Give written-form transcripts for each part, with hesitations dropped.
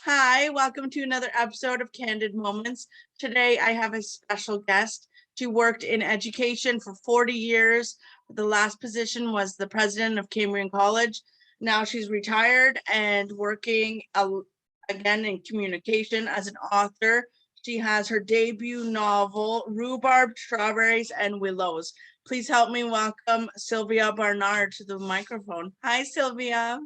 Hi, welcome to another episode of Candid Moments. Today I have a special guest. She worked in education for 40 years. The last position was the president of Cambrian College. Now she's retired and working again in communication as an author. She has her debut novel, Rhubarb, Strawberries, and Willows. Please help me welcome Sylvia Barnard to the microphone. Hi, Sylvia.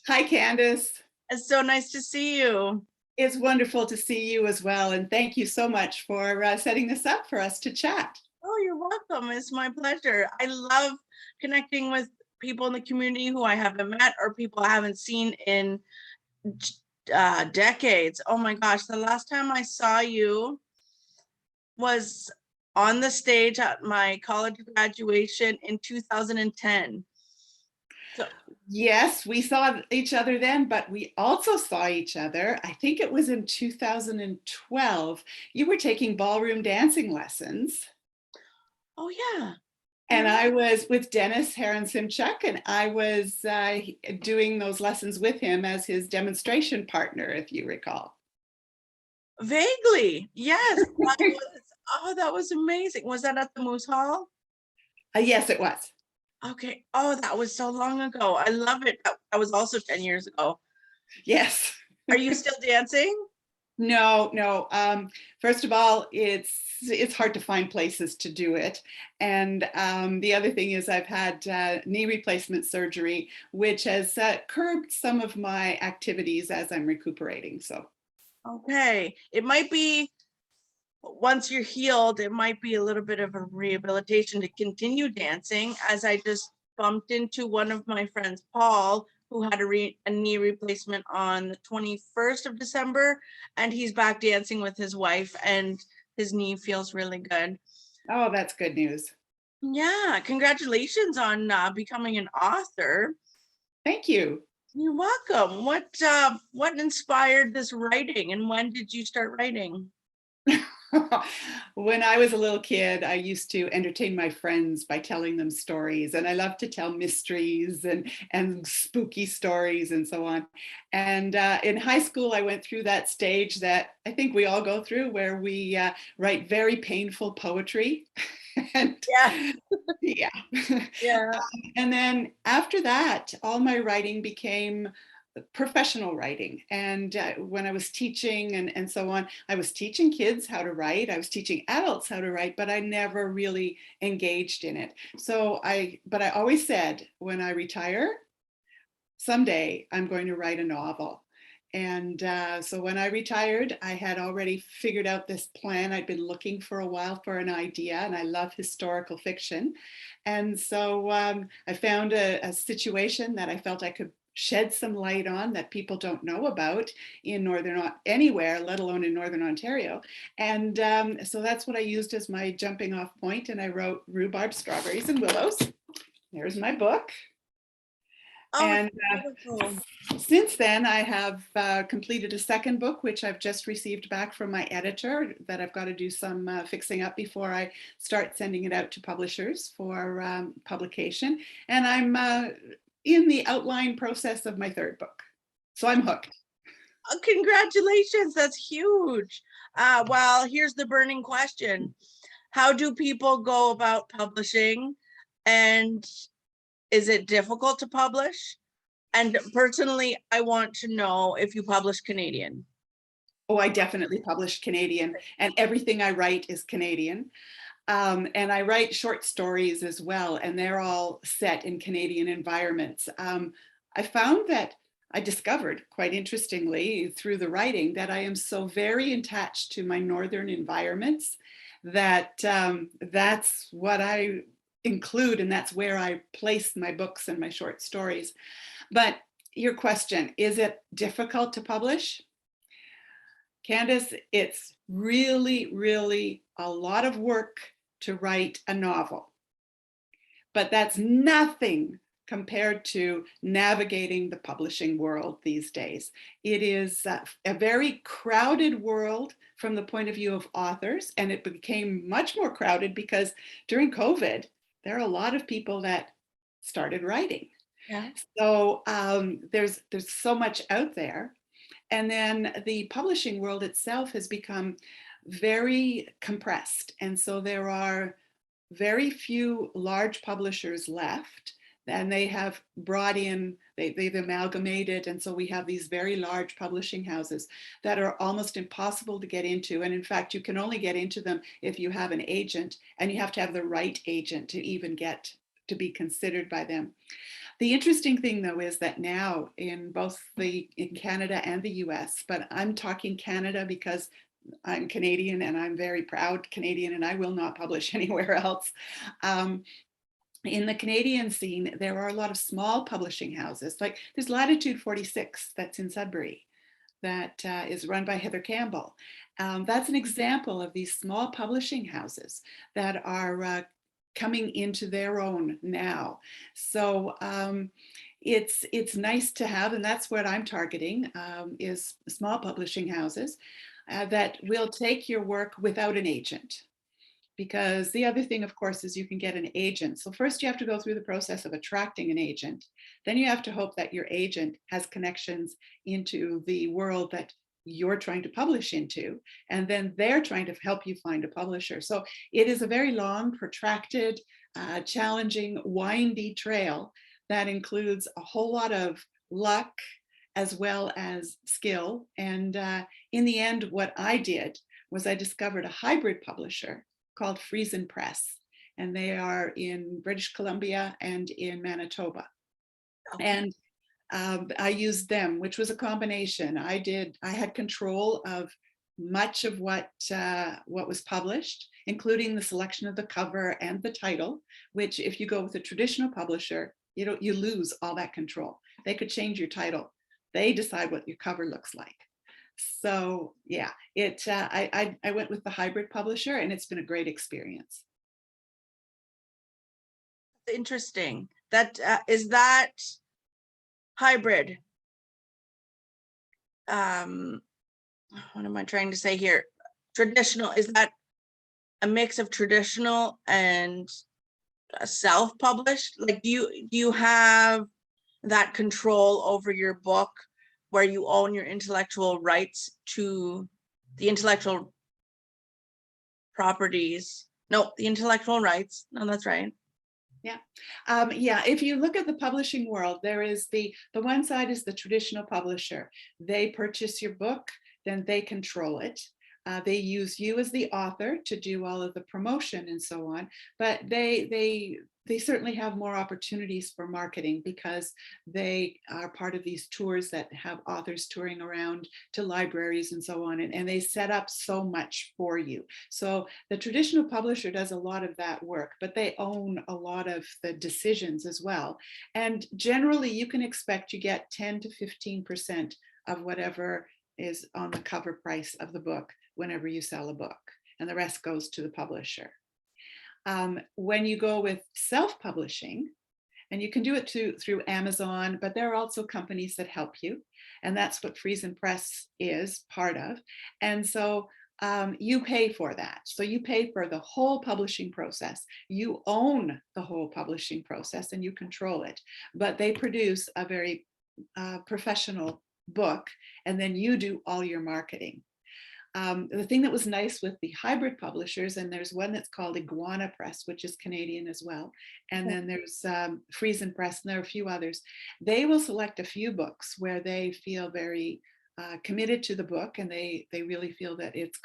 Hi, Candace. It's so nice to see you. It's wonderful to see you as well. And thank you so much for setting this up for us to chat. Oh, you're welcome. It's my pleasure. I love connecting with people in the community who I haven't met or people I haven't seen in decades. Oh my gosh, the last time I saw you was on the stage at my college graduation in 2010. So, Yes, we saw each other then, but we also saw each other. I think it was in 2012. You were taking ballroom dancing lessons. oh yeah. And I was with Dennis Heron-Simchuk, and I was doing those lessons with him as his demonstration partner, if you recall. Vaguely, yes. Oh, that was amazing. Was that at the Moose Hall? Yes, it was. Okay. Oh, that was so long ago. I love it. That was also 10 years ago. Yes. Are you still dancing? No. First of all, it's hard to find places to do it. And the other thing is I've had knee replacement surgery, which has curbed some of my activities as I'm recuperating. So. Okay. It might be, once you're healed, it might be a little bit of a rehabilitation to continue dancing, as I just bumped into one of my friends, Paul, who had a knee replacement on the 21st of December, and he's back dancing with his wife, and his knee feels really good. Oh, that's good news. Yeah, congratulations on becoming an author. Thank you. You're welcome. What inspired this writing, and when did you start writing? When I was a little kid, I used to entertain my friends by telling them stories, and I love to tell mysteries and spooky stories and so on. And in high school, I went through that stage that I think we all go through, where we write very painful poetry. And Yeah. yeah. Yeah. And then after that, all my writing became professional writing. And when I was teaching and so on, I was teaching kids how to write. I was teaching adults how to write, but I never really engaged in it. But I always said, when I retire, someday I'm going to write a novel. And so when I retired, I had already figured out this plan. I'd been looking for a while for an idea, and I love historical fiction. And so I found a situation that I felt I could shed some light on that people don't know about in anywhere, let alone in Northern Ontario. And so that's what I used as my jumping off point. And I wrote Rhubarb, Strawberries, and Willows. There's my book. Oh, And beautiful. since then, I have completed a second book, which I've just received back from my editor, that I've got to do some fixing up before I start sending it out to publishers for publication. And I'm in the outline process of my third book. So I'm hooked. Oh, congratulations. That's huge. Well, here's the burning question. How do people go about publishing? And is it difficult to publish? And personally, I want to know if you publish Canadian. Oh, I definitely publish Canadian, and everything I write is Canadian. And I write short stories as well, and they're all set in Canadian environments. I found that I discovered, quite interestingly, through the writing, that I am so very attached to my northern environments that that's what I include, and that's where I place my books and my short stories. But your question, is it difficult to publish? Candace, it's really, really a lot of work to write a novel. But that's nothing compared to navigating the publishing world these days. It is a very crowded world from the point of view of authors, and it became much more crowded because during COVID, there are a lot of people that started writing. Yeah. So there's so much out there. And then the publishing world itself has become very compressed. And so there are very few large publishers left, and they have brought in, they've amalgamated, and so we have these very large publishing houses that are almost impossible to get into. And in fact, you can only get into them if you have an agent, and you have to have the right agent to even get to be considered by them. The interesting thing, though, is that now in both in Canada and the US, but I'm talking Canada because I'm Canadian and I'm very proud Canadian, and I will not publish anywhere else. In the Canadian scene, there are a lot of small publishing houses. Like there's Latitude 46 that's in Sudbury that is run by Heather Campbell. That's an example of these small publishing houses that are coming into their own now. So it's nice to have, and that's what I'm targeting, is small publishing houses that will take your work without an agent. Because the other thing, of course, is you can get an agent. So first you have to go through the process of attracting an agent. Then you have to hope that your agent has connections into the world that you're trying to publish into. And then they're trying to help you find a publisher. So it is a very long, protracted, challenging, windy trail that includes a whole lot of luck as well as skill. And in the end, what I did was I discovered a hybrid publisher called Friesen Press, and they are in British Columbia and in Manitoba. Okay. And I used them, which was a combination. I had control of much of what was published, including the selection of the cover and the title, which if you go with a traditional publisher, you lose all that control. They could change your title. They decide what your cover looks like. So yeah, I went with the hybrid publisher, and it's been a great experience. Interesting. That is that hybrid. What am I trying to say here? Traditional, is that a mix of traditional and self-published? Like, do you have that control over your book where you own your intellectual rights to the intellectual properties? No, the intellectual rights. No, that's right. Yeah. Yeah. If you look at the publishing world, there is the one side is the traditional publisher. They purchase your book, then they control it. They use you as the author to do all of the promotion and so on, but they certainly have more opportunities for marketing because they are part of these tours that have authors touring around to libraries and so on, and they set up so much for you. So the traditional publisher does a lot of that work, but they own a lot of the decisions as well. And generally you can expect you get 10 to 15% of whatever is on the cover price of the book whenever you sell a book, and the rest goes to the publisher. When you go with self-publishing, and you can do it through Amazon, but there are also companies that help you, and that's what Friesen Press is part of. And so you pay for that. So you pay for the whole publishing process. You own the whole publishing process and you control it, but they produce a very professional book, and then you do all your marketing. The thing that was nice with the hybrid publishers, and there's one that's called Iguana Press, which is Canadian as well, and then there's Friesen Press, and there are a few others. They will select a few books where they feel very committed to the book, and they really feel that it's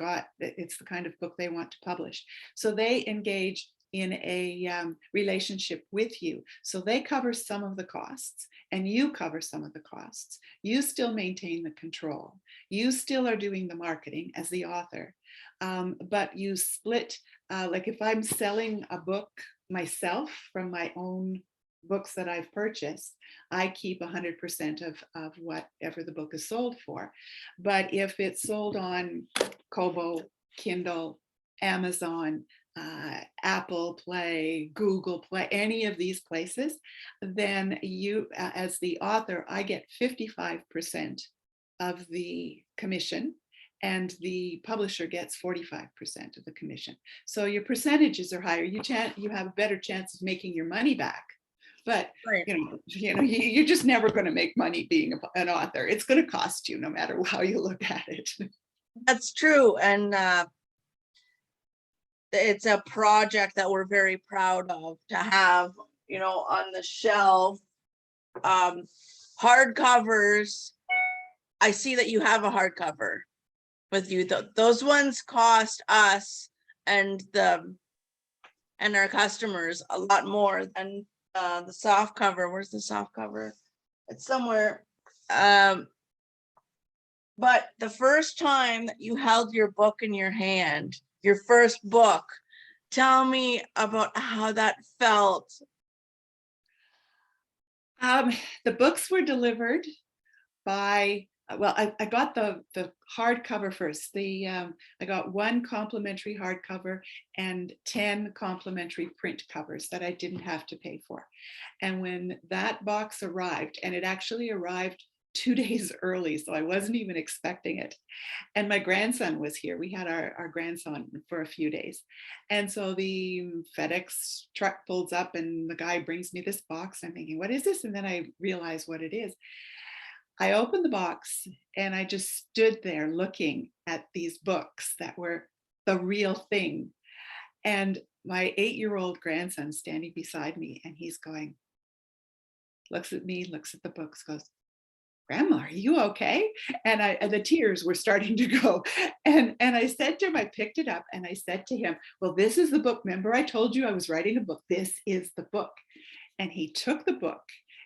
the kind of book they want to publish. So they engage in a relationship with you. So they cover some of the costs and you cover some of the costs. You still maintain the control. You still are doing the marketing as the author, but you split, like if I'm selling a book myself from my own books that I've purchased, I keep 100% of whatever the book is sold for. But if it's sold on Kobo, Kindle, Amazon, Apple Play, Google Play, any of these places, then you, as the author, I get 55% of the commission, and the publisher gets 45% of the commission. So your percentages are higher. You have a better chance of making your money back But Right. you're just never going to make money being an author. It's going to cost you no matter how you look at it. That's true. And it's a project that we're very proud of to have, on the shelf. Hardcovers. I see that you have a hardcover with you. Those ones cost us and our customers a lot more than the soft cover. Where's the soft cover? It's somewhere. But the first time that you held your book in your hand, your first book, tell me about how that felt. The books were delivered by, well, I got the hardcover first. I got 1 complimentary hardcover and 10 complimentary print covers that I didn't have to pay for. And when that box arrived, and it actually arrived 2 days early, so I wasn't even expecting it. And my grandson was here. We had our grandson for a few days. And so the FedEx truck pulls up and the guy brings me this box. I'm thinking, what is this? And then I realize what it is. I opened the box and I just stood there looking at these books that were the real thing. And my 8-year-old grandson standing beside me, and he's going, looks at me, looks at the books, goes, Grandma, are you okay? And the tears were starting to go. And I said to him, I picked it up and I said to him, well, this is the book. Remember, I told you I was writing a book. This is the book. And he took the book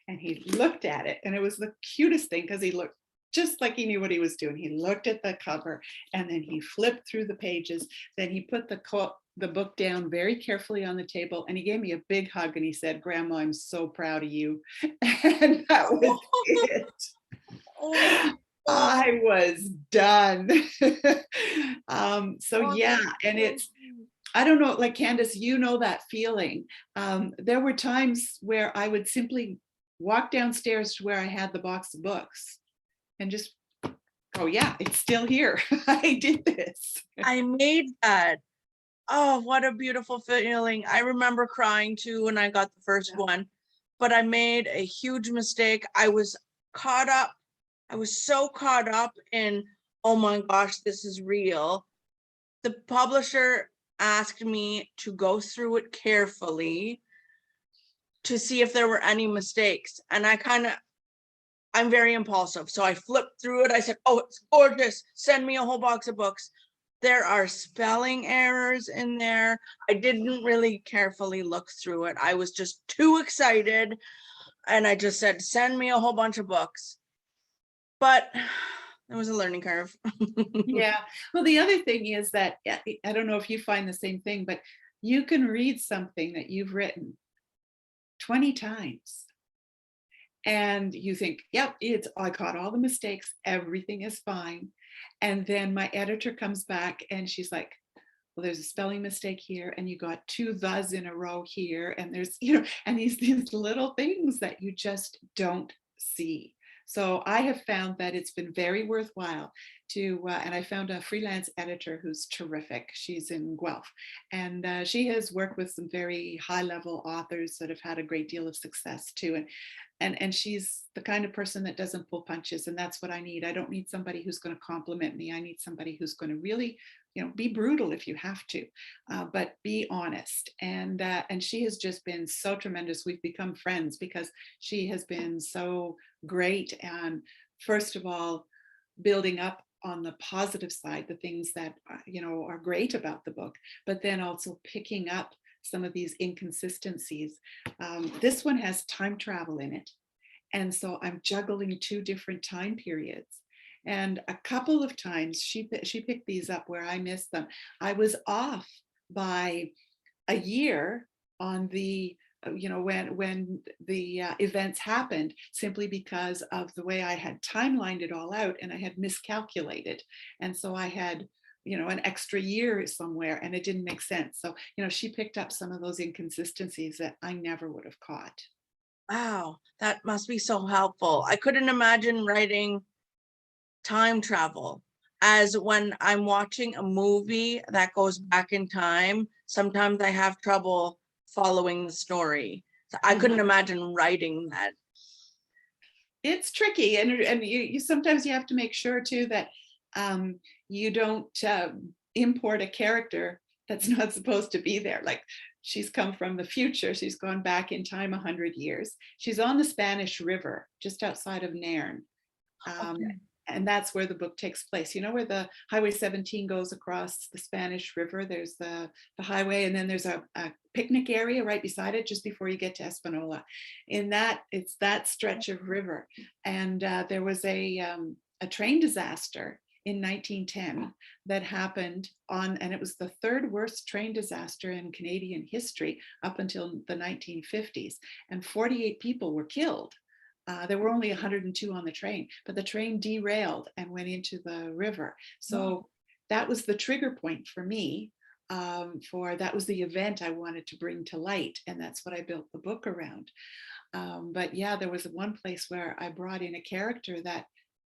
and he looked at it. And it was the cutest thing because he looked just like he knew what he was doing. He looked at the cover and then he flipped through the pages. Then he put the book down very carefully on the table and he gave me a big hug and he said, Grandma, I'm so proud of you. And that was it. Oh, I was done. So yeah, and it's, I don't know, like Candace, you know that feeling. There were times where I would simply walk downstairs to where I had the box of books and just, oh yeah, it's still here. I did this. I made that. Oh, what a beautiful feeling. I remember crying too when I got the first one, but I made a huge mistake. I was caught up. I was so caught up in, oh my gosh, this is real. The publisher asked me to go through it carefully to see if there were any mistakes. And I'm very impulsive. So I flipped through it. I said, oh, it's gorgeous. Send me a whole box of books. There are spelling errors in there. I didn't really carefully look through it. I was just too excited. And I just said, send me a whole bunch of books. But it was a learning curve. Yeah. Well, the other thing is that, I don't know if you find the same thing, but you can read something that you've written 20 times and you think, yep, I caught all the mistakes. Everything is fine. And then my editor comes back and she's like, well, there's a spelling mistake here and you got 2 thes in a row here. And there's, and these little things that you just don't see. So I have found that it's been very worthwhile to, and I found a freelance editor who's terrific. She's in Guelph, and she has worked with some very high-level authors that have had a great deal of success too. And she's the kind of person that doesn't pull punches, and that's what I need. I don't need somebody who's going to compliment me. I need somebody who's going to really, be brutal if you have to, but be honest. And she has just been so tremendous. We've become friends because she has been so great. And first of all, building up on the positive side, the things that, are great about the book, but then also picking up some of these inconsistencies. This one has time travel in it. And so I'm juggling 2 different time periods. And a couple of times she picked these up where I missed them. I was off by a year on the, when the events happened, simply because of the way I had timelined it all out and I had miscalculated. And so I had, an extra year somewhere and it didn't make sense. So, she picked up some of those inconsistencies that I never would have caught. Wow, that must be so helpful. I couldn't imagine writing time travel, as when I'm watching a movie that goes back in time, sometimes I have trouble following the story. So I couldn't imagine writing that. It's tricky, and you sometimes you have to make sure too that you don't import a character that's not supposed to be there. Like, she's come from the future. She's gone back in time 100 years. She's on the Spanish River, just outside of Nairn. Okay. And that's where the book takes place. You know where the Highway 17 goes across the Spanish River? There's the highway, and then there's a picnic area right beside it, just before you get to Espanola. In that, it's that stretch of river. And there was a train disaster in 1910 that happened and it was the third worst train disaster in Canadian history up until the 1950s. And 48 people were killed. There were only 102 on the train, but the train derailed and went into the river. So that was the trigger point for me. That was the event I wanted to bring to light, and that's what I built the book around. But yeah, there was one place where I brought in a character that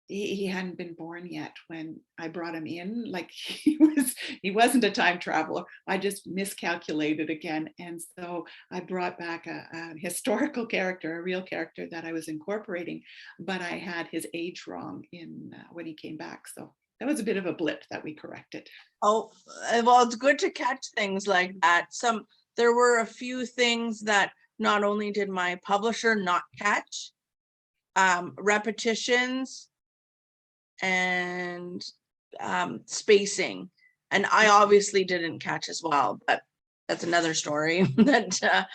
he hadn't been born yet when I brought him in. Like, he wasn't a time traveler. I just miscalculated again. And so I brought back a historical character, a real character that I was incorporating, but I had his age wrong when he came back. So that was a bit of a blip that we corrected. Oh, well, it's good to catch things like that. There were a few things that not only did my publisher not catch, repetitions and spacing, and I obviously didn't catch as well, but that's another story. That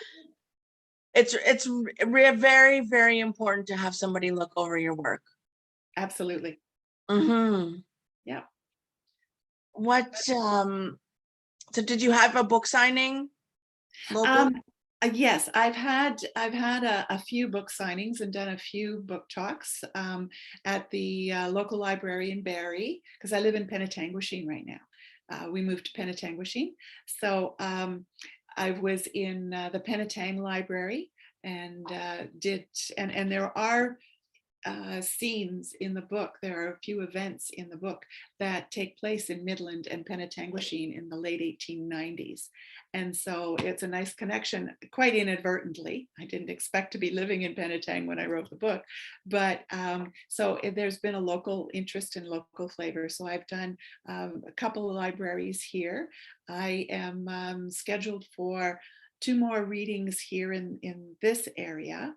it's very, very important to have somebody look over your work. Absolutely. Yeah. What so did you have a book signing local? Yes, I've had a few book signings and done a few book talks at the local library in Barrie, because I live in Penetanguishene right now. We moved to Penetanguishene, so I was in the Penetang Library and and there are scenes in the book. There are a few events in the book that take place in Midland and Penetanguishene in the late 1890s. And so it's a nice connection, quite inadvertently. I didn't expect to be living in Penetang when I wrote the book, but so there's been a local interest in local flavor. So I've done a couple of libraries here. I am scheduled for 2 more readings here in this area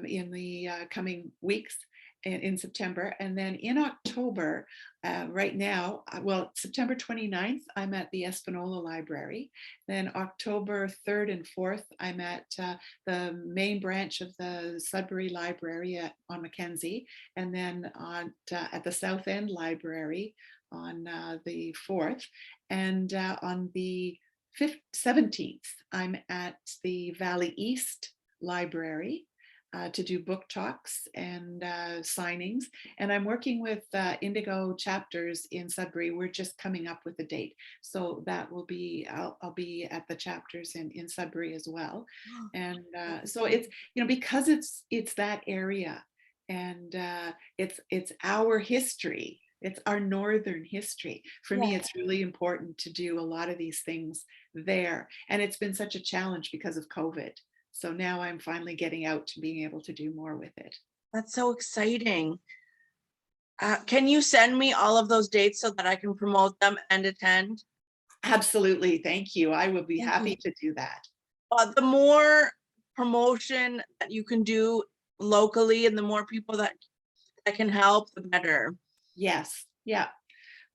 in the coming weeks in September. And then in October, right now, well, September 29th, I'm at the Espanola Library. Then October 3rd and 4th, I'm at the main branch of the Sudbury Library on Mackenzie. And then at the South End Library on the 4th. And on the 17th, I'm at the Valley East Library to do book talks and signings. And I'm working with Indigo Chapters in Sudbury. We're just coming up with a date. So that will be, I'll be at the chapters in Sudbury as well. And so it's, because it's that area, and it's our history. It's our northern history. For me, it's really important to do a lot of these things there. And it's been such a challenge because of COVID. So now I'm finally getting out to being able to do more with it. That's so exciting. Can you send me all of those dates so that I can promote them and attend? Absolutely. Thank you. I will be happy to do that. The more promotion that you can do locally and the more people that can help, the better. Yes. Yeah.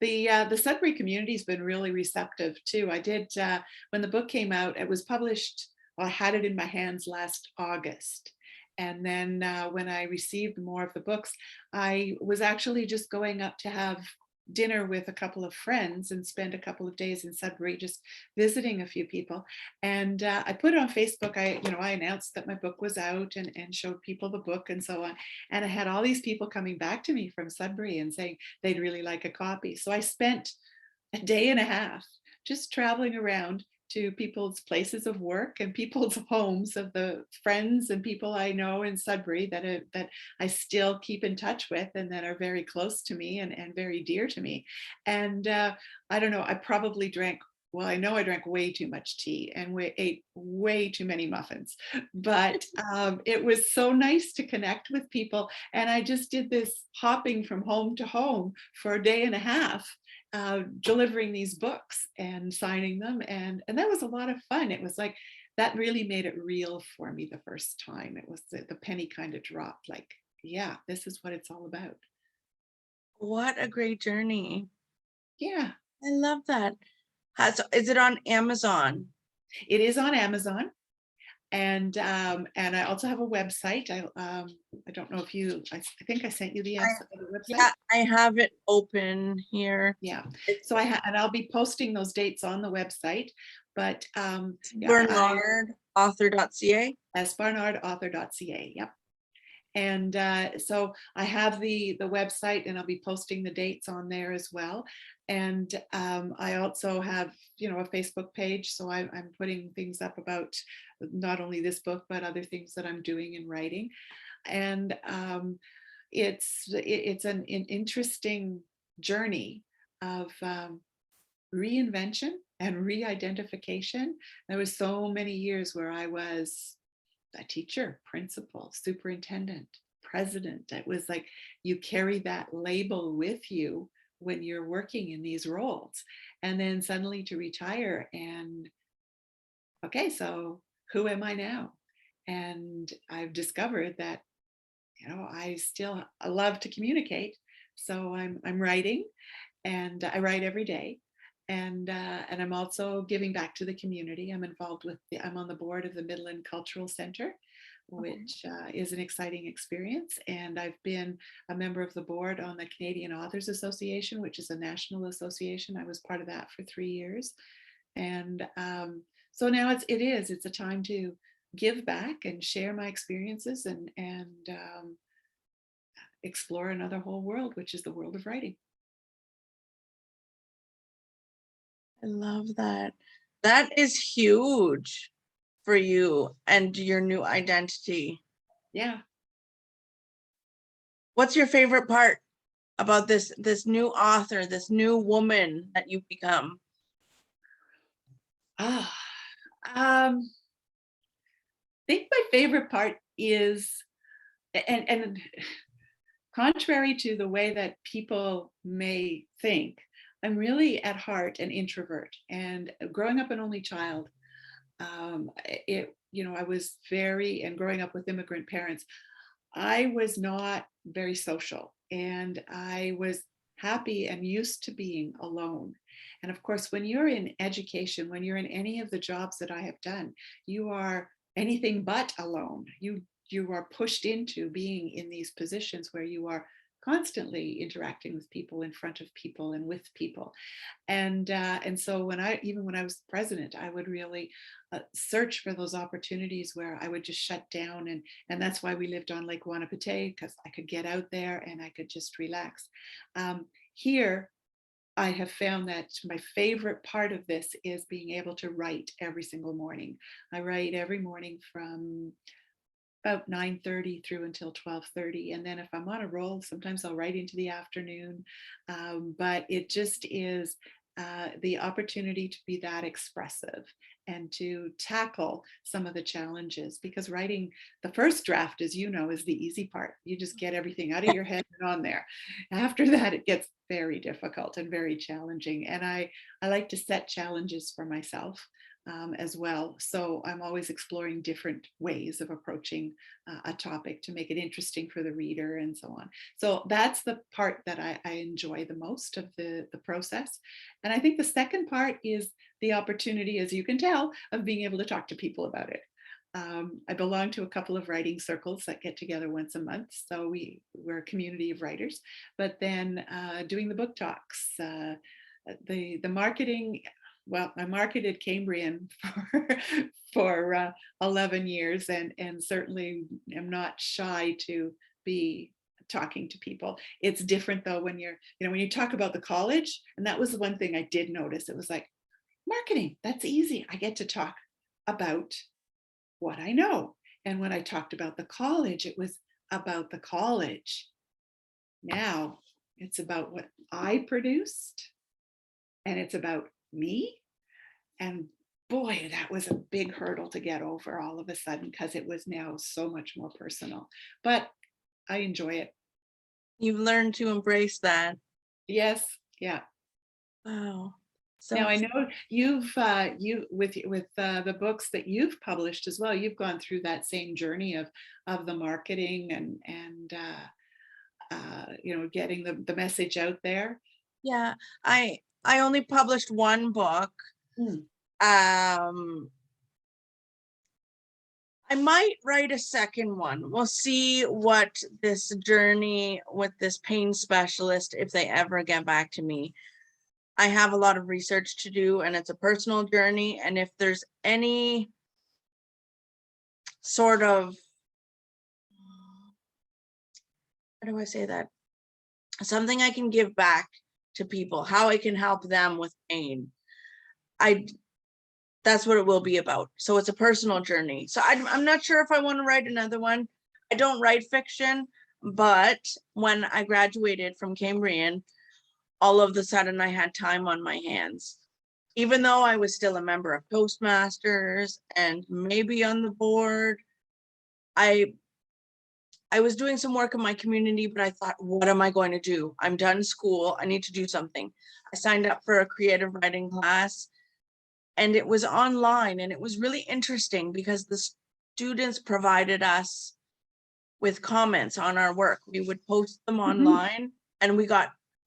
The Sudbury community has been really receptive too. I did, when the book came out, it was published, well, I had it in my hands last August. And then when I received more of the books, I was actually just going up to have dinner with a couple of friends and spend a couple of days in Sudbury just visiting a few people. And I put it on Facebook. I announced that my book was out and showed people the book and so on. And I had all these people coming back to me from Sudbury and saying they'd really like a copy. So I spent a day and a half just traveling around to people's places of work and people's homes of the friends and people I know in Sudbury that I still keep in touch with and that are very close to me and very dear to me. And I don't know, I probably drank well, I know I drank way too much tea and ate way too many muffins, but it was so nice to connect with people. And I just did this hopping from home to home for a day and a half, delivering these books and signing them. And that was a lot of fun. It was like, that really made it real for me the first time. It was the penny kind of dropped, like, yeah, this is what it's all about. What a great journey. Yeah, I love that. So is it on Amazon? it is on Amazon. And I also have a website. I don't know if I think I sent you the website. Yeah, I have it open here. Yeah. It's So and I'll be posting those dates on the website. But yeah, bernardauthor.ca. sbarnardauthor.ca. Yep. And so I have the website, and I'll be posting the dates on there as well. And I also have, a Facebook page. So I'm putting things up about not only this book, but other things that I'm doing and writing. And it's an interesting journey of reinvention and re-identification. There was so many years where I was a teacher, principal, superintendent, president. It was like you carry that label with you when you're working in these roles. And then suddenly to retire and, okay, so who am I now? And I've discovered that, I love to communicate. So I'm writing, and I write every day. And I'm also giving back to the community. I'm on the board of the Midland Cultural Center, Okay. which is an exciting experience. And I've been a member of the board on the Canadian Authors Association, which is a national association. I was part of that for 3 years. And so now it's a time to give back and share my experiences and explore another whole world, which is the world of writing. I love that. That is huge for you and your new identity. Yeah. What's your favorite part about this new author, this new woman that you've become? Ah, I think my favorite part is, and contrary to the way that people may think, I'm really at heart an introvert. And growing up an only child, I was and growing up with immigrant parents, I was not very social, and I was happy and used to being alone. And of course, when you're in education, when you're in any of the jobs that I have done, you are anything but alone. You are pushed into being in these positions where you are constantly interacting with people, in front of people, and with people. And so when I was president, I would really search for those opportunities where I would just shut down, and that's why we lived on Lake Wanapitei, because I could get out there and I could just relax. Here, I have found that my favorite part of this is being able to write every single morning. I write every morning from about 9:30 through until 12:30, and then if I'm on a roll, sometimes I'll write into the afternoon. But it just is the opportunity to be that expressive and to tackle some of the challenges, because writing the first draft, as you know, is the easy part. You just get everything out of your head and on there. After that, it gets very difficult and very challenging. And I like to set challenges for myself as well. So I'm always exploring different ways of approaching a topic to make it interesting for the reader and so on. So that's the part that I enjoy the most of the process. And I think the second part is the opportunity, as you can tell, of being able to talk to people about it. I belong to a couple of writing circles that get together once a month. So we're a community of writers, but then doing the book talks, the marketing. Well, I marketed Cambrian for 11 years, and certainly am not shy to be talking to people. It's different though when when you talk about the college, and that was the one thing I did notice. It was like, marketing, that's easy. I get to talk about what I know. And when I talked about the college, it was about the college. Now it's about what I produced, and it's about me. And boy, that was a big hurdle to get over all of a sudden because it was now so much more personal. But I enjoy it. You've learned to embrace that. Yes, yeah. Wow. Now So I know you with the books that you've published as well. You've gone through that same journey of the marketing and getting the message out there. yeah, I only published one book. Mm. Um, I might write a second one. We'll see what this journey with this pain specialist, if they ever get back to me. I have a lot of research to do and it's a personal journey. And if there's any sort of, how do I say that? Something I can give back to people, how I can help them with pain. That's what it will be about. So it's a personal journey. So I'm not sure if I want to write another one. I don't write fiction, but when I graduated from Cambrian, all of a sudden I had time on my hands. Even though I was still a member of Toastmasters and maybe on the board, I I was doing some work in my community, but I thought, what am I going to do? I'm done school. I need to do something. I signed up for a creative writing class and it was online and it was really interesting because the students provided us with comments on our work. We would post them Mhm. online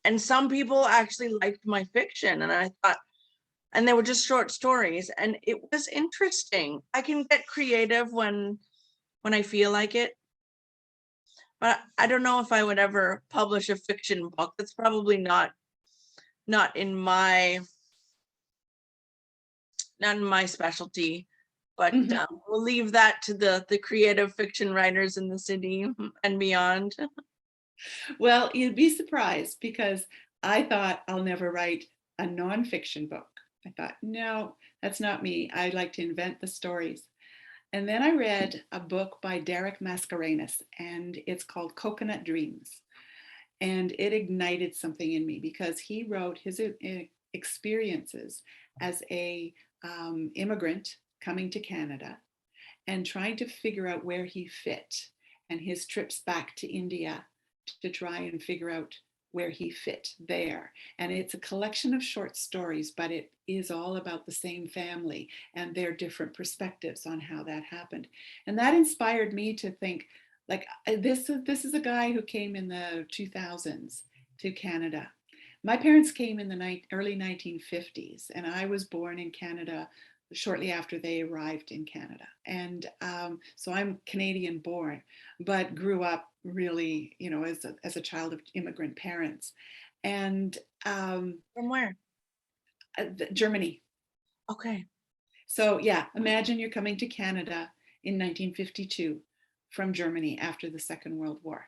and some people actually liked my fiction. And I thought, and they were just short stories and it was interesting. I can get creative when I feel like it, but I don't know if I would ever publish a fiction book. That's probably not in my not in my specialty. But Mhm. we'll leave that to the creative fiction writers in the city and beyond. Well, you'd be surprised because I thought I'll never write a nonfiction book. I thought, no, that's not me. I like to invent the stories. And then I read a book by Derek Mascarenhas, and it's called Coconut Dreams. And it ignited something in me because he wrote his experiences as a immigrant coming to Canada and trying to figure out where he fit, and his trips back to India to try and figure out where he fit there. And it's a collection of short stories, but it is all about the same family and their different perspectives on how that happened. And that inspired me to think, like, this is a guy who came in the 2000s to Canada. My parents came in the early 1950s, and I was born in Canada shortly after they arrived in Canada. And so I'm Canadian born, but grew up really, as a child of immigrant parents. And From where? Germany. Okay. So yeah, imagine you're coming to Canada in 1952 from Germany after the Second World War.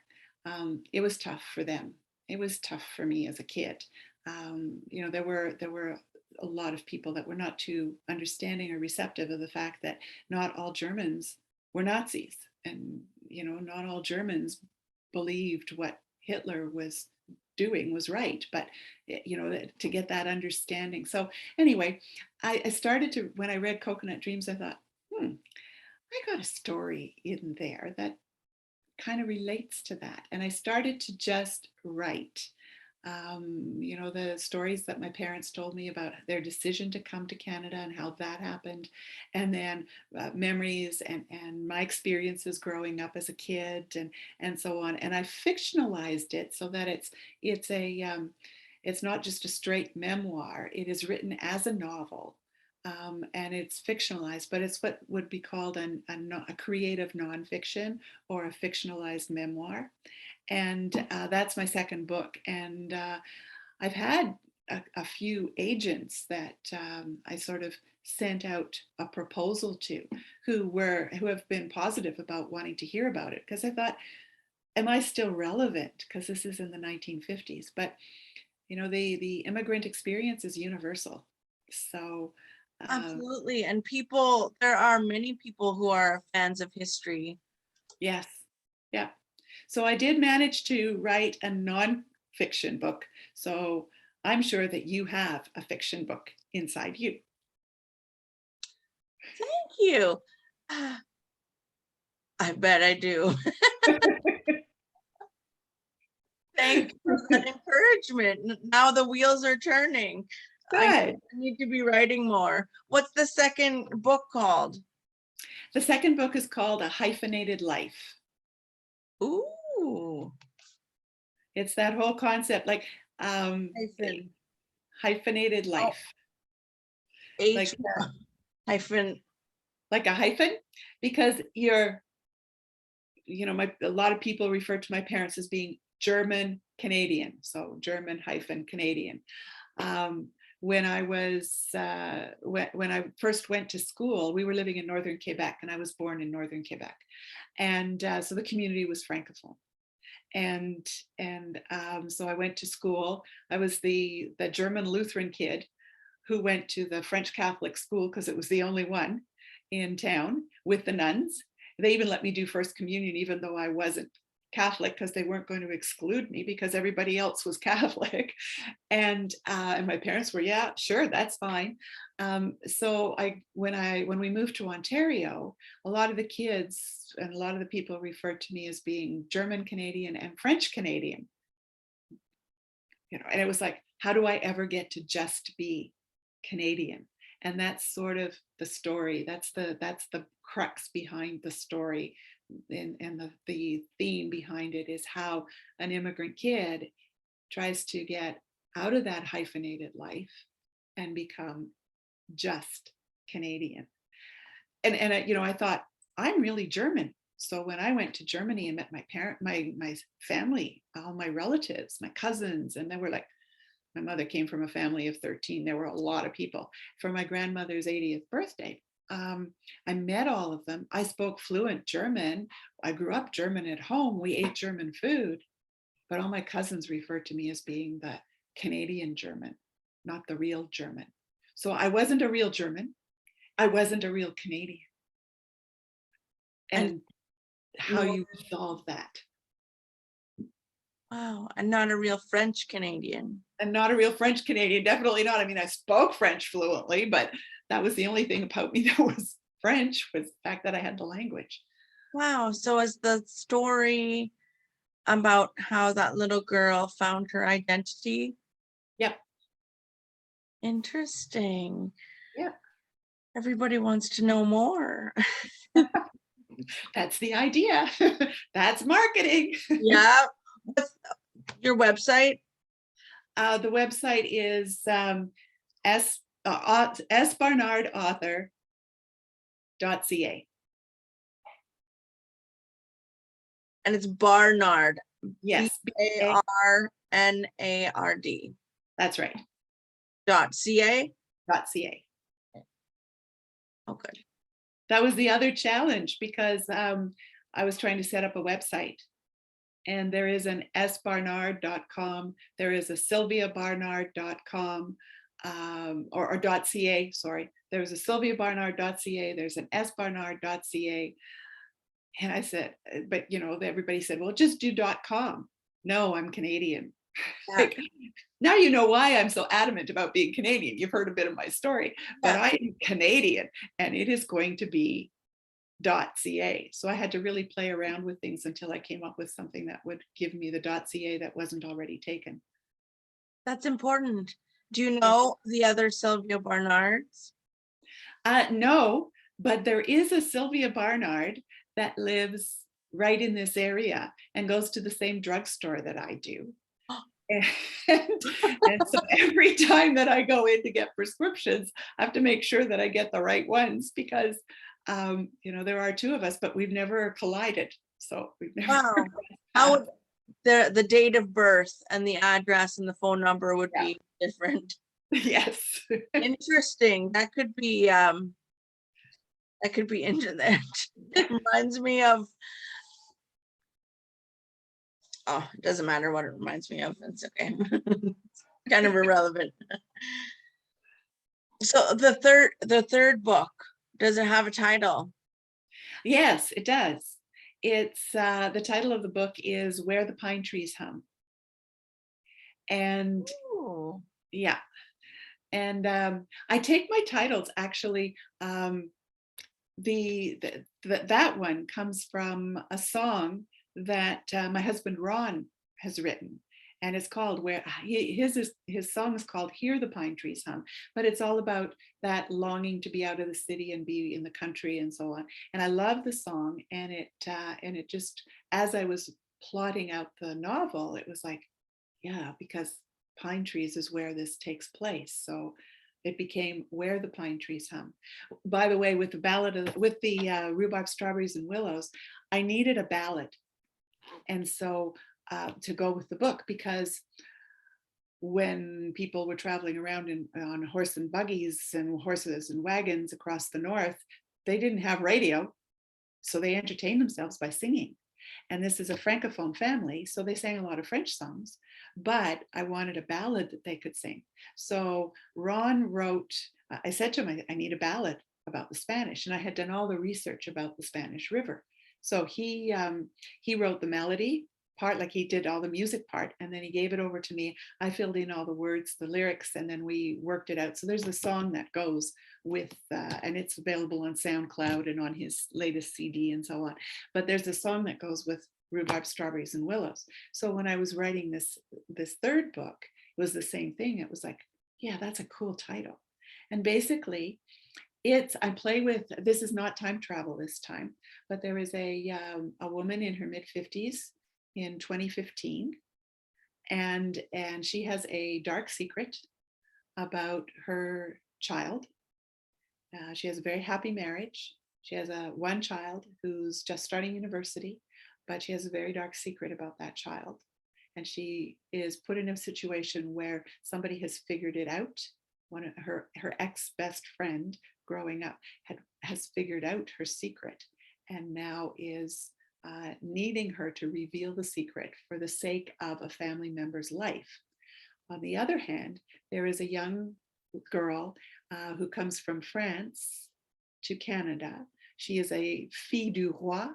It was tough for them. It was tough for me as a kid. There were a lot of people that were not too understanding or receptive of the fact that not all Germans were Nazis, and not all Germans believed what Hitler was doing was right, but to get that understanding. So anyway, I started to, when I read Coconut Dreams, I thought, I got a story in there that kind of relates to that. And I started to just write, the stories that my parents told me about their decision to come to Canada and how that happened. And then memories and my experiences growing up as a kid and so on. And I fictionalized it so that it's not just a straight memoir. It is written as a novel, and it's fictionalized, but it's what would be called a creative nonfiction or a fictionalized memoir. And that's my second book. And I've had a few agents that I sort of sent out a proposal to, who have been positive about wanting to hear about it, because I thought, am I still relevant? Because this is in the 1950s, but the immigrant experience is universal. So Absolutely. And there are many people who are fans of history. yes, yeah. So I did manage to write a nonfiction book. So I'm sure that you have a fiction book inside you. you. Ah, I bet I do. Thank you for that encouragement. Now the wheels are turning. I Good. need to be writing more. What's the second book called? The second book is called A Hyphenated Life. Ooh, It's that whole concept, like hyphen. hyphenated Oh, life, H like hyphen. like a hyphen, because a lot of people refer to my parents as being German Canadian, so German hyphen Canadian. When I was when I first went to school, we were living in northern Quebec, and I was born in northern Quebec, and so the community was francophone. And so I went to school. I was the German Lutheran kid who went to the French Catholic school because it was the only one in town with the nuns. They even let me do First Communion, even though I wasn't Catholic, because they weren't going to exclude me because everybody else was Catholic. And my parents were, yeah, sure, that's fine. So when we moved to Ontario, a lot of the kids and a lot of the people referred to me as being German Canadian and French Canadian. And it was like, how do I ever get to just be Canadian? And that's sort of the story. That's the crux behind the story, and the theme behind it is how an immigrant kid tries to get out of that hyphenated life and become just Canadian. And I thought, I'm really German. So when I went to Germany and met my family, all my relatives, my cousins, and they were like, my mother came from a family of 13. There were a lot of people. For my grandmother's 80th birthday, I met all of them. I spoke fluent German. I grew up German at home. We ate German food. But all my cousins referred to me as being the Canadian German, not the real German. So I wasn't a real German. I wasn't a real Canadian. And how you solve that. Wow, and not a real French Canadian. And not a real French Canadian, definitely not. I mean, I spoke French fluently, but that was the only thing about me that was French, was the fact that I had the language. Wow, so is the story about how that little girl found her identity? Yep. Interesting. Yeah. Everybody wants to know more. That's the idea. That's marketing. Yeah. What's your website? The website is sbarnardauthor.ca. And it's Barnard. Yes. Barnard. That's right. .ca. .ca. Okay. That was the other challenge, because I was trying to set up a website, and there is an sbarnard.com, there is a sylviabarnard.com, or .ca, sorry. There's a sylviabarnard.ca, there's an sbarnard.ca. And I said, but everybody said, well, just do .com. No, I'm Canadian. Yeah. Like, now you know why I'm so adamant about being Canadian. You've heard a bit of my story, but I am Canadian, and it is going to be .ca. So I had to really play around with things until I came up with something that would give me the .ca that wasn't already taken. That's important. Do you know the other Sylvia Barnards? No, but there is a Sylvia Barnard that lives right in this area and goes to the same drugstore that I do. And so every time that I go in to get prescriptions, I have to make sure that I get the right ones, because there are two of us, but we've never collided. So we've never. Wow. How would the date of birth and the address and the phone number would be different? Yes. Interesting. That could be internet. It reminds me of, oh, it doesn't matter what it reminds me of. It's okay. Kind of irrelevant. So the third book, does it have a title? Yes, it does. It's the title of the book is Where the Pine Trees Hum. And Ooh. yeah. And I take my titles actually that one comes from a song that my husband Ron has written, and it's called his song is called "Hear the Pine Trees Hum," but it's all about that longing to be out of the city and be in the country and so on. And I love the song, and it just, as I was plotting out the novel, it was like, yeah, because pine trees is where this takes place. So it became Where the Pine Trees Hum. By the way, with the Rhubarb, Strawberries, and Willows, I needed a ballad. And so to go with the book, because when people were traveling around on horse and buggies and horses and wagons across the north, they didn't have radio. So they entertained themselves by singing. And this is a Francophone family, so they sang a lot of French songs, but I wanted a ballad that they could sing. So Ron wrote, I said to him, I need a ballad about the Spanish. And I had done all the research about the Spanish River. So he wrote the melody part, like he did all the music part, and then he gave it over to me. I filled in all the words, the lyrics, and then we worked it out. So there's a song that goes with, and it's available on SoundCloud and on his latest CD and so on. But there's a song that goes with Rhubarb, Strawberries, and Willows. So when I was writing this third book, it was the same thing. It was like, yeah, that's a cool title. And basically, I play with, this is not time travel this time, but there is a woman in her mid-50s in 2015, and she has a dark secret about her child. She has a very happy marriage. She has one child who's just starting university, but she has a very dark secret about that child. And she is put in a situation where somebody has figured it out. One of her ex-best friend growing up has figured out her secret, and now is needing her to reveal the secret for the sake of a family member's life. On the other hand, there is a young girl who comes from France to Canada. She is a fille du roi,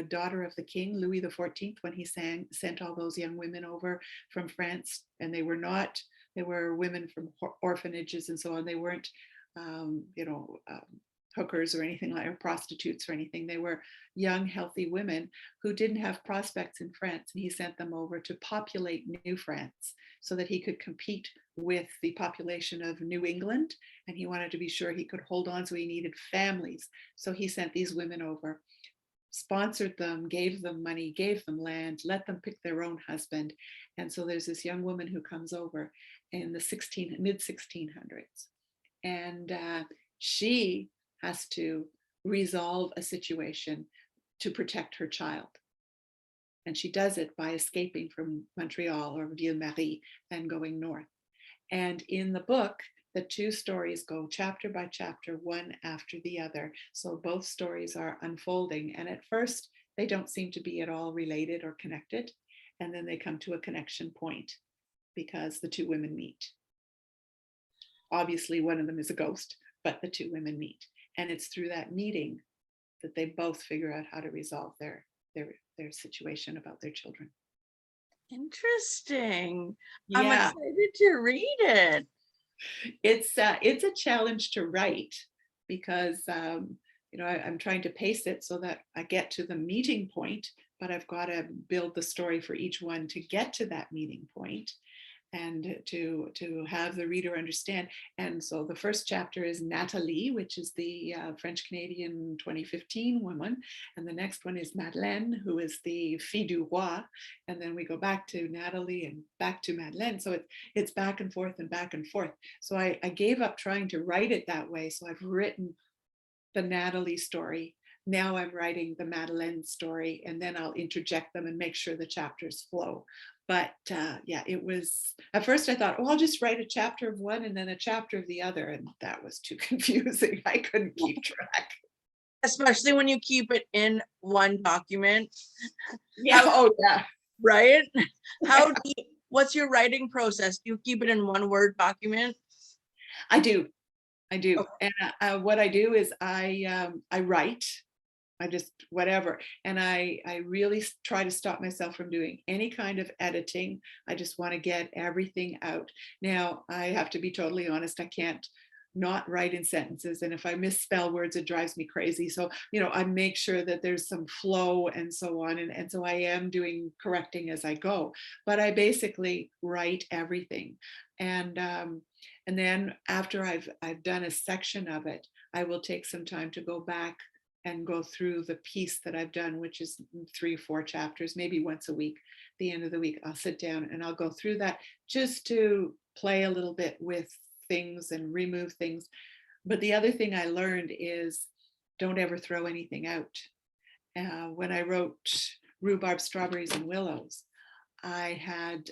daughter of the king, Louis XIV, when he sent all those young women over from France. And they were women from orphanages and so on. They weren't, hookers or anything like, or prostitutes or anything. They were young, healthy women who didn't have prospects in France. And he sent them over to populate New France so that he could compete with the population of New England. And he wanted to be sure he could hold on. So he needed families. So he sent these women over, sponsored them, gave them money, gave them land, let them pick their own husband. And so there's this young woman who comes over in the mid 1600s. And she has to resolve a situation to protect her child. And she does it by escaping from Montreal or Ville-Marie and going north. And in the book, the two stories go chapter by chapter, one after the other. So both stories are unfolding. And at first, they don't seem to be at all related or connected. And then they come to a connection point because the two women meet. Obviously, one of them is a ghost, but the two women meet. And it's through that meeting that they both figure out how to resolve their situation about their children. Interesting. Yeah. I'm excited to read it. It's a challenge to write because I'm trying to pace it so that I get to the meeting point, but I've got to build the story for each one to get to that meeting point and to have the reader understand. And so the first chapter is Nathalie, which is the French-Canadian 2015 woman. And the next one is Madeleine, who is the fille du roi. And then we go back to Nathalie and back to Madeleine. So it's back and forth and back and forth. So I gave up trying to write it that way. So I've written the Nathalie story. Now I'm writing the Madeleine story, and then I'll interject them and make sure the chapters flow. But it was, at first I thought, I'll just write a chapter of one and then a chapter of the other. And that was too confusing. I couldn't keep track. Especially when you keep it in one document. Yeah. Oh, yeah. Right? What's your writing process? Do you keep it in one Word document? I do. Okay. And what I do is I write. I just whatever. And I really try to stop myself from doing any kind of editing. I just want to get everything out. Now, I have to be totally honest. I can't not write in sentences. And if I misspell words, it drives me crazy. So, I make sure that there's some flow and so on. And so I am doing correcting as I go, but I basically write everything. And then after I've done a section of it, I will take some time to go back and go through the piece that I've done, which is 3 or 4 chapters, maybe once a week. At the end of the week, I'll sit down and I'll go through that just to play a little bit with things and remove things. But the other thing I learned is don't ever throw anything out. When I wrote Rhubarb, Strawberries, and Willows, I had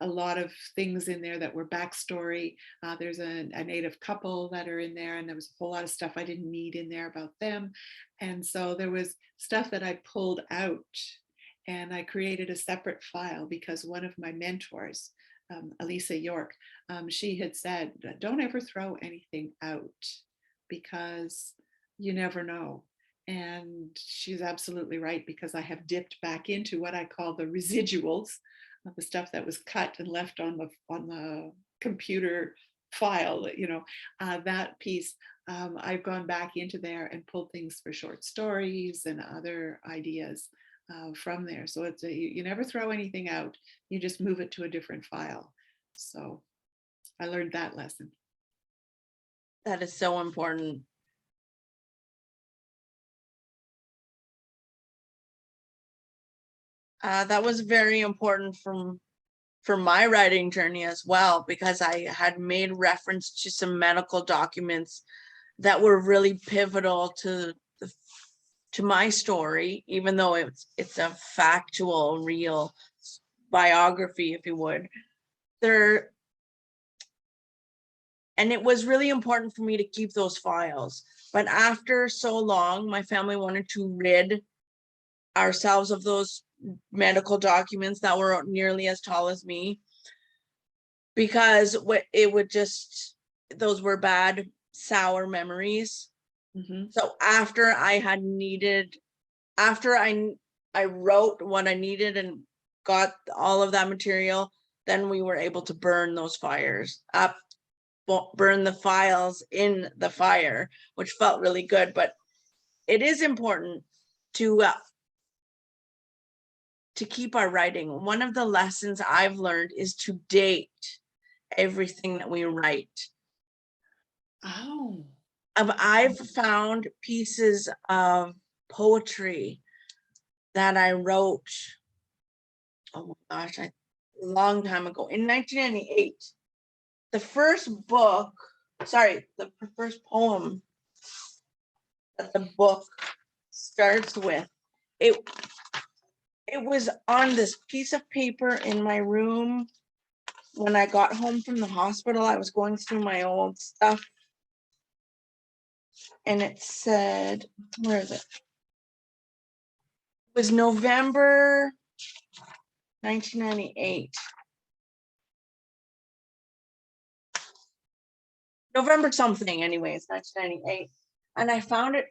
a lot of things in there that were backstory. There's a native couple that are in there, and there was a whole lot of stuff I didn't need in there about them. And so there was stuff that I pulled out, and I created a separate file because one of my mentors, Elisa York, she had said, don't ever throw anything out because you never know. And she's absolutely right, because I have dipped back into what I call the residuals, the stuff that was cut and left on the computer file, that piece. I've gone back into there and pulled things for short stories and other ideas from there. So it's you never throw anything out, you just move it to a different file. So I learned that lesson. That is so important. That was very important for my writing journey as well, because I had made reference to some medical documents that were really pivotal to my story, even though it's a factual, real biography, if you would. And it was really important for me to keep those files. But after so long, my family wanted to rid ourselves of those medical documents that were nearly as tall as me, because it would just, those were bad, sour memories. Mm-hmm. So after I wrote what I needed and got all of that material, then we were able to burn those fires up, burn the files in the fire, which felt really good. But it is important to keep our writing. One of the lessons I've learned is to date everything that we write. Oh. I've found pieces of poetry that I wrote, oh my gosh, a long time ago, in 1998. The first poem that the book starts with, it was on this piece of paper in my room when I got home from the hospital. I was going through my old stuff, and it said, where is it? It was November 1998. November something, anyways, 1998. And I found it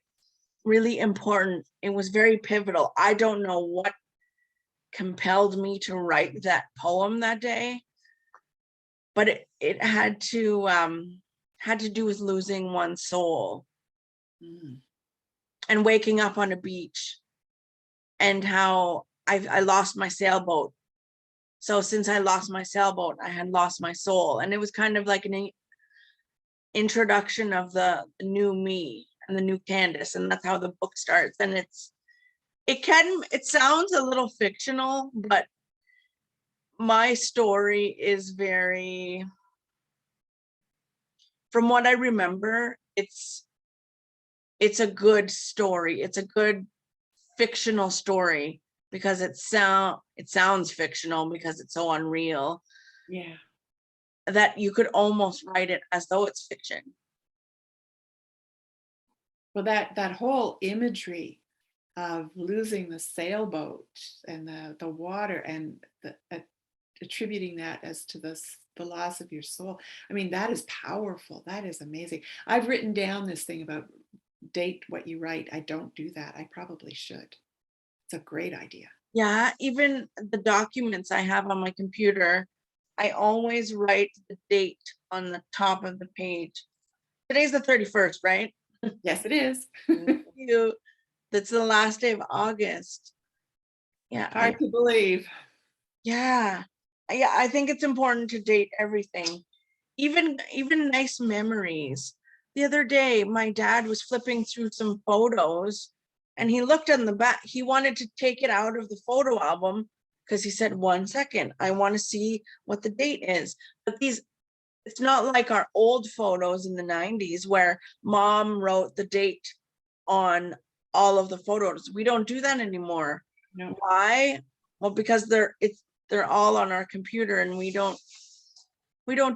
really important. It was very pivotal. I don't know what compelled me to write that poem that day, but it had to do with losing one's soul. And waking up on a beach, and how I lost my sailboat. So since I lost my sailboat, I had lost my soul. And it was kind of like an introduction of the new me and the new Candace. And that's how the book starts. And it sounds a little fictional, but my story is very, from what I remember, it's a good story. It's a good fictional story, because it sounds fictional because it's so unreal. Yeah. That you could almost write it as though it's fiction. Well, that whole imagery of losing the sailboat and the water, and attributing that as to the loss of your soul. I mean, that is powerful. That is amazing. I've written down this thing about date what you write. I don't do that. I probably should. It's a great idea. Yeah, even the documents I have on my computer, I always write the date on the top of the page. Today's the 31st, right? Yes, it is. You, that's the last day of August. Yeah, Hard to believe. yeah. Yeah, I think it's important to date everything. Even nice memories. The other day, my dad was flipping through some photos and he looked on the back. He wanted to take it out of the photo album because he said, 1 second, I want to see what the date is. But it's not like our old photos in the 90s where mom wrote the date on all of the photos. We don't do that anymore. No. Why? Well, because they're all on our computer and we don't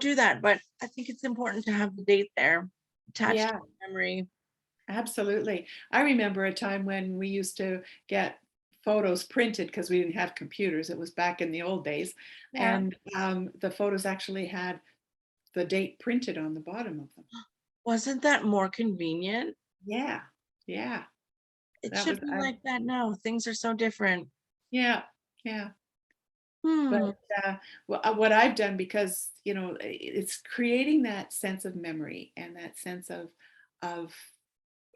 do that. But I think it's important to have the date there attached Yeah, to the memory. absolutely. I remember a time when we used to get photos printed because we didn't have computers. It was back in the old days. Yeah. And the photos actually had the date printed on the bottom of them. Wasn't that more convenient? Yeah, yeah. It That was, should be like that now. Things are so different. yeah, yeah. Hmm. But what I've done, because it's creating that sense of memory and that sense of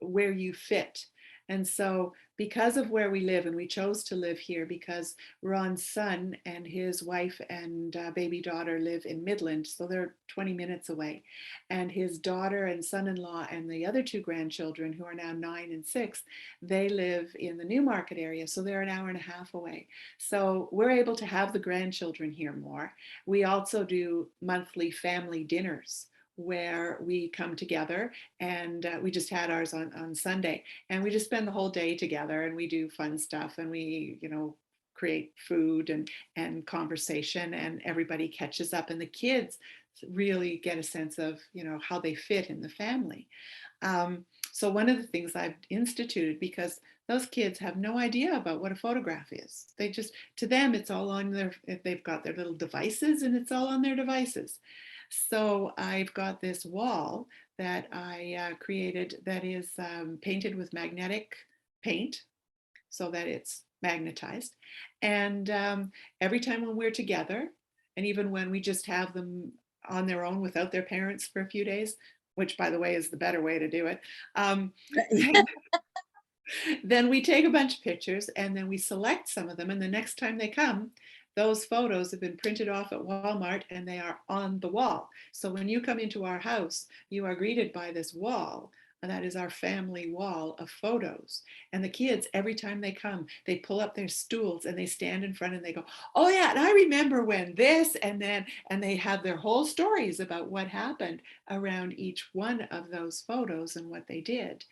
where you fit. And so, because of where we live, and we chose to live here because Ron's son and his wife and baby daughter live in Midland, so they're 20 minutes away. And his daughter and son-in-law and the other two grandchildren, who are now 9 and 6, they live in the Newmarket area, so they're an hour and a half away. So we're able to have the grandchildren here more. We also do monthly family dinners where we come together, and we just had ours on Sunday, and we just spend the whole day together, and we do fun stuff, and we create food and conversation, and everybody catches up, and the kids really get a sense of how they fit in the family. So one of the things I've instituted, because those kids have no idea about what a photograph is, they just, to them, it's all on they've got their little devices, and it's all on their devices. So I've got this wall that I created that is painted with magnetic paint so that it's magnetized. And every time when we're together, and even when we just have them on their own without their parents for a few days, which, by the way, is the better way to do it, then we take a bunch of pictures, and then we select some of them. And the next time they come, those photos have been printed off at Walmart and they are on the wall. So when you come into our house, you are greeted by this wall. And that is our family wall of photos. And the kids, every time they come, they pull up their stools and they stand in front and they go, oh yeah, and I remember when this, and they have their whole stories about what happened around each one of those photos and what they did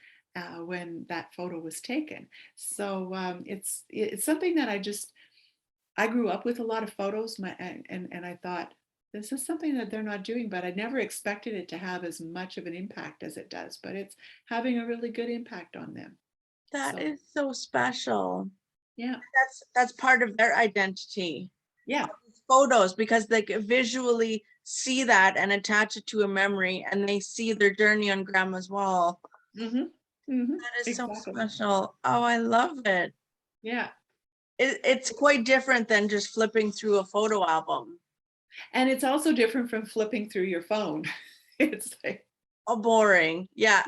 when that photo was taken. So it's something that I grew up with a lot of photos, and I thought, this is something that they're not doing, but I never expected it to have as much of an impact as it does, but it's having a really good impact on them. That So, is so special. yeah, That's part of their identity. yeah, Photos, because they could visually see that and attach it to a memory, and they see their journey on grandma's wall. mm-hmm, mm-hmm, That is so exactly, special. Oh, I love it. yeah. It's quite different than just flipping through a photo album. And it's also different from flipping through your phone. It's like, Oh, boring. Yeah,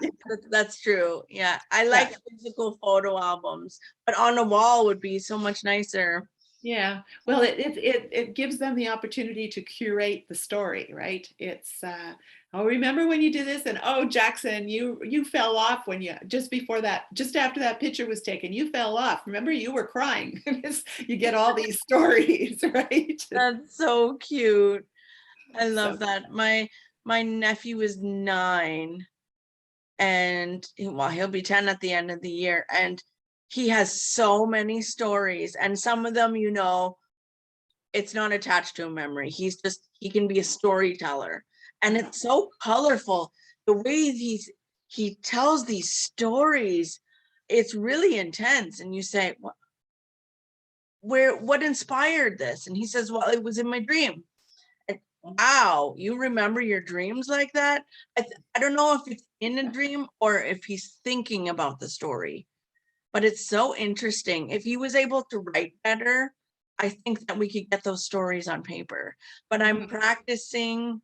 that's true. Yeah, I yeah. like physical photo albums, but on a wall would be so much nicer. Yeah, well, it gives them the opportunity to curate the story, right? It's oh, remember when you did this, and oh, Jackson, you fell off when just after that picture was taken, you fell off. Remember, you were crying. You get all these stories, right? That's so cute. I So love that. My nephew is 9, and well, he'll be 10 at the end of the year, and he has so many stories, and some of them, it's not attached to a memory. He can be a storyteller, and it's so colorful. The way he tells these stories, it's really intense. And you say, what inspired this? And he says, well, it was in my dream. And wow, you remember your dreams like that? I don't know if it's in a dream or if he's thinking about the story, but it's so interesting. If he was able to write better, I think that we could get those stories on paper, but I'm practicing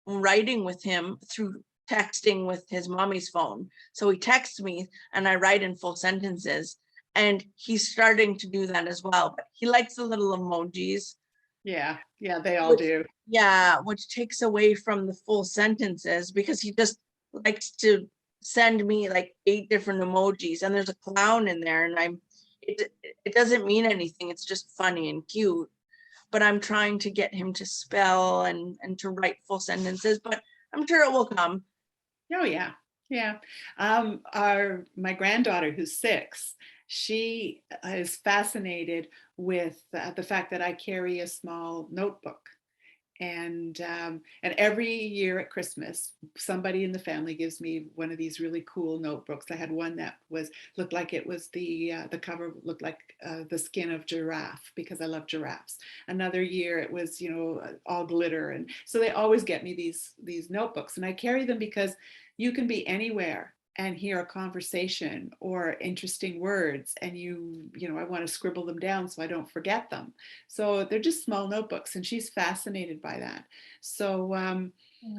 writing with him through texting with his mommy's phone. So he texts me and I write in full sentences, and he's starting to do that as well. But he likes the little emojis, Yeah, yeah, they all which, do. yeah, which takes away from the full sentences, because he just likes to send me like 8 different emojis, and there's a clown in there, and it doesn't mean anything. It's just funny and cute. But I'm trying to get him to spell and to write full sentences, but I'm sure it will come. Oh yeah, yeah. My granddaughter, who's 6, she is fascinated with the fact that I carry a small notebook, and every year at Christmas, somebody in the family gives me one of these really cool notebooks. I had one that looked like it was the cover looked like the skin of giraffe, because I love giraffes. Another year it was, all glitter, and so they always get me these notebooks, and I carry them because you can be anywhere and hear a conversation or interesting words, and I want to scribble them down so I don't forget them. So they're just small notebooks, and she's fascinated by that. So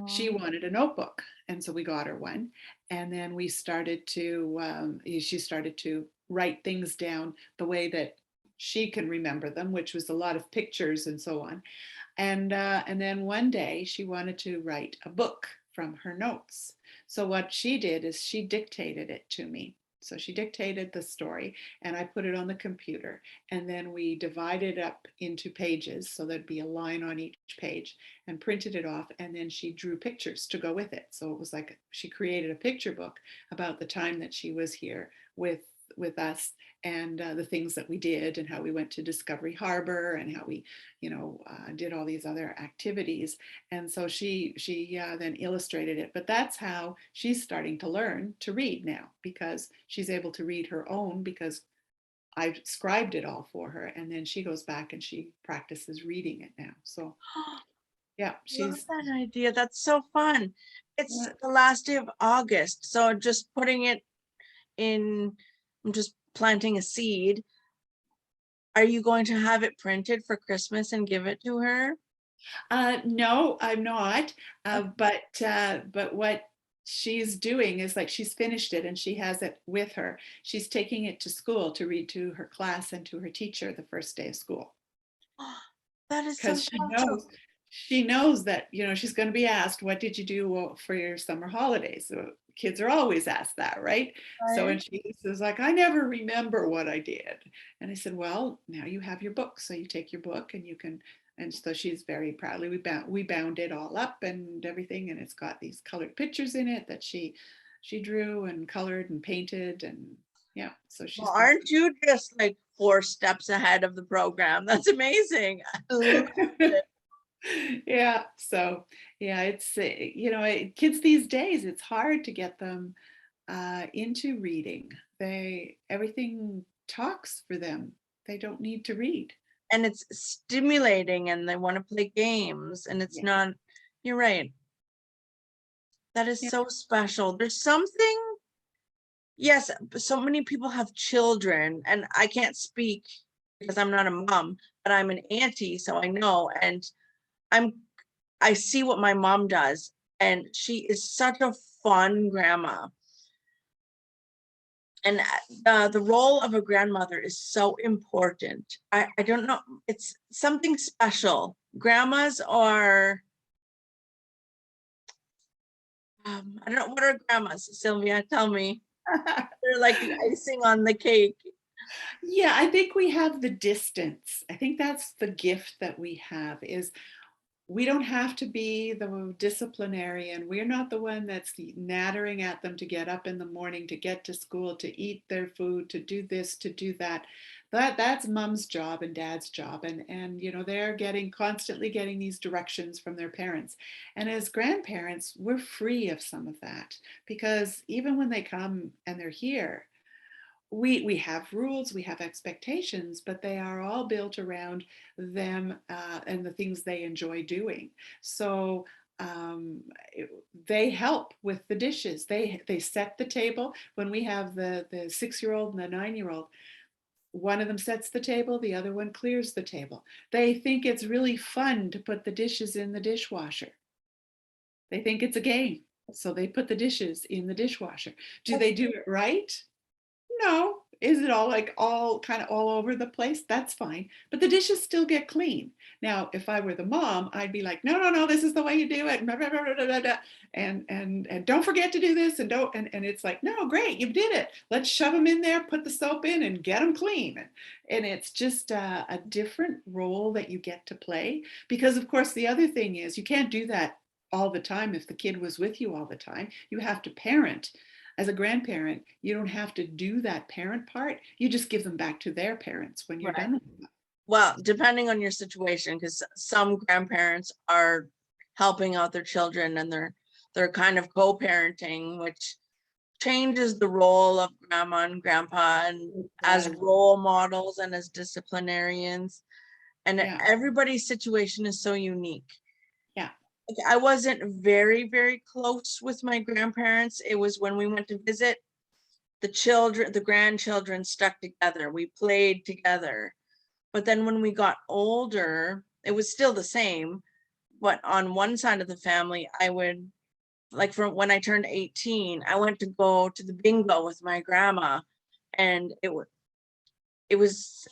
she wanted a notebook, and so we got her one, and then she started to write things down the way that she can remember them, which was a lot of pictures and so on. And then one day she wanted to write a book from her notes. So what she did is she dictated it to me. So she dictated the story, and I put it on the computer, and then we divided up into pages, so there'd be a line on each page, and printed it off, and then she drew pictures to go with it. So it was like she created a picture book about the time that she was here with us, and the things that we did, and how we went to Discovery Harbor, and how we did all these other activities. And so she then illustrated it. But that's how she's starting to learn to read now, because she's able to read her own, because I've scribed it all for her, and then she goes back and she practices reading it now. So yeah, Love she's that idea. That's so fun. It's yeah. the last day of August, so just putting it in, I'm just planting a seed. Are you going to have it printed for Christmas and give it to her? No, I'm not. But what she's doing is, like, she's finished it and she has it with her. She's taking it to school to read to her class and to her teacher the first day of school, That is so because special. she knows that she's going to be asked, what did you do for your summer holidays? So kids are always asked that, right? So, Right? and she says, like, I never remember what I did. And I said, well, now you have your book, so you take your book and you can. And so she's very proudly, we bound it all up and everything, and it's got these colored pictures in it that she drew and colored and painted, and yeah, so Well, she's been. aren't you just like 4 steps ahead of the program? That's amazing. I love it. Yeah, so yeah, it's kids these days, it's hard to get them into reading. Everything talks for them. They don't need to read. And it's stimulating, and they want to play games, and it's Yeah, not, you're right. That is yeah. so special. There's something, yes, so many people have children, and I can't speak because I'm not a mom, but I'm an auntie, so I know. And I'm I see what my mom does, and she is such a fun grandma. And the role of a grandmother is so important. I don't know, it's something special. Grandmas are, I don't know, what are grandmas, Sylvia? Tell me. They're like the icing on the cake. Yeah, I think we have the distance. I think that's the gift that we have, is we don't have to be the disciplinarian. We're not the one that's nattering at them to get up in the morning, to get to school, to eat their food, to do this, to do that. That's mom's job and dad's job. And they're constantly getting these directions from their parents. And as grandparents, we're free of some of that, because even when they come and they're here, we have rules, we have expectations, but they are all built around them and the things they enjoy doing. So um, they help with the dishes. They set the table. When we have the 6-year-old and the 9-year-old, one of them sets the table, the other one clears the table. They think it's really fun to put the dishes in the dishwasher. They think it's a game. So they put the dishes in the dishwasher. Do they do it right? No. Is it all kind of all over the place? That's fine. But the dishes still get clean. Now, if I were the mom, I'd be like, no, no, no, this is the way you do it. And don't forget to do this. And it's like, no, great, you did it. Let's shove them in there, put the soap in and get them clean. And it's just a different role that you get to play. Because of course, the other thing is you can't do that all the time if the kid was with you all the time. You have to parent. As a grandparent, you don't have to do that parent part. You just give them back to their parents when you're Right. done with them. Well, depending on your situation, because some grandparents are helping out their children and they're kind of co-parenting, which changes the role of grandma and grandpa and as role models and as disciplinarians. And Yeah. everybody's situation is so unique. Yeah. I wasn't very, very close with my grandparents. It was when we went to visit, the grandchildren stuck together. We played together. But then when we got older, it was still the same. But on one side of the family, I would, like from when I turned 18, I went to go to the bingo with my grandma. And it was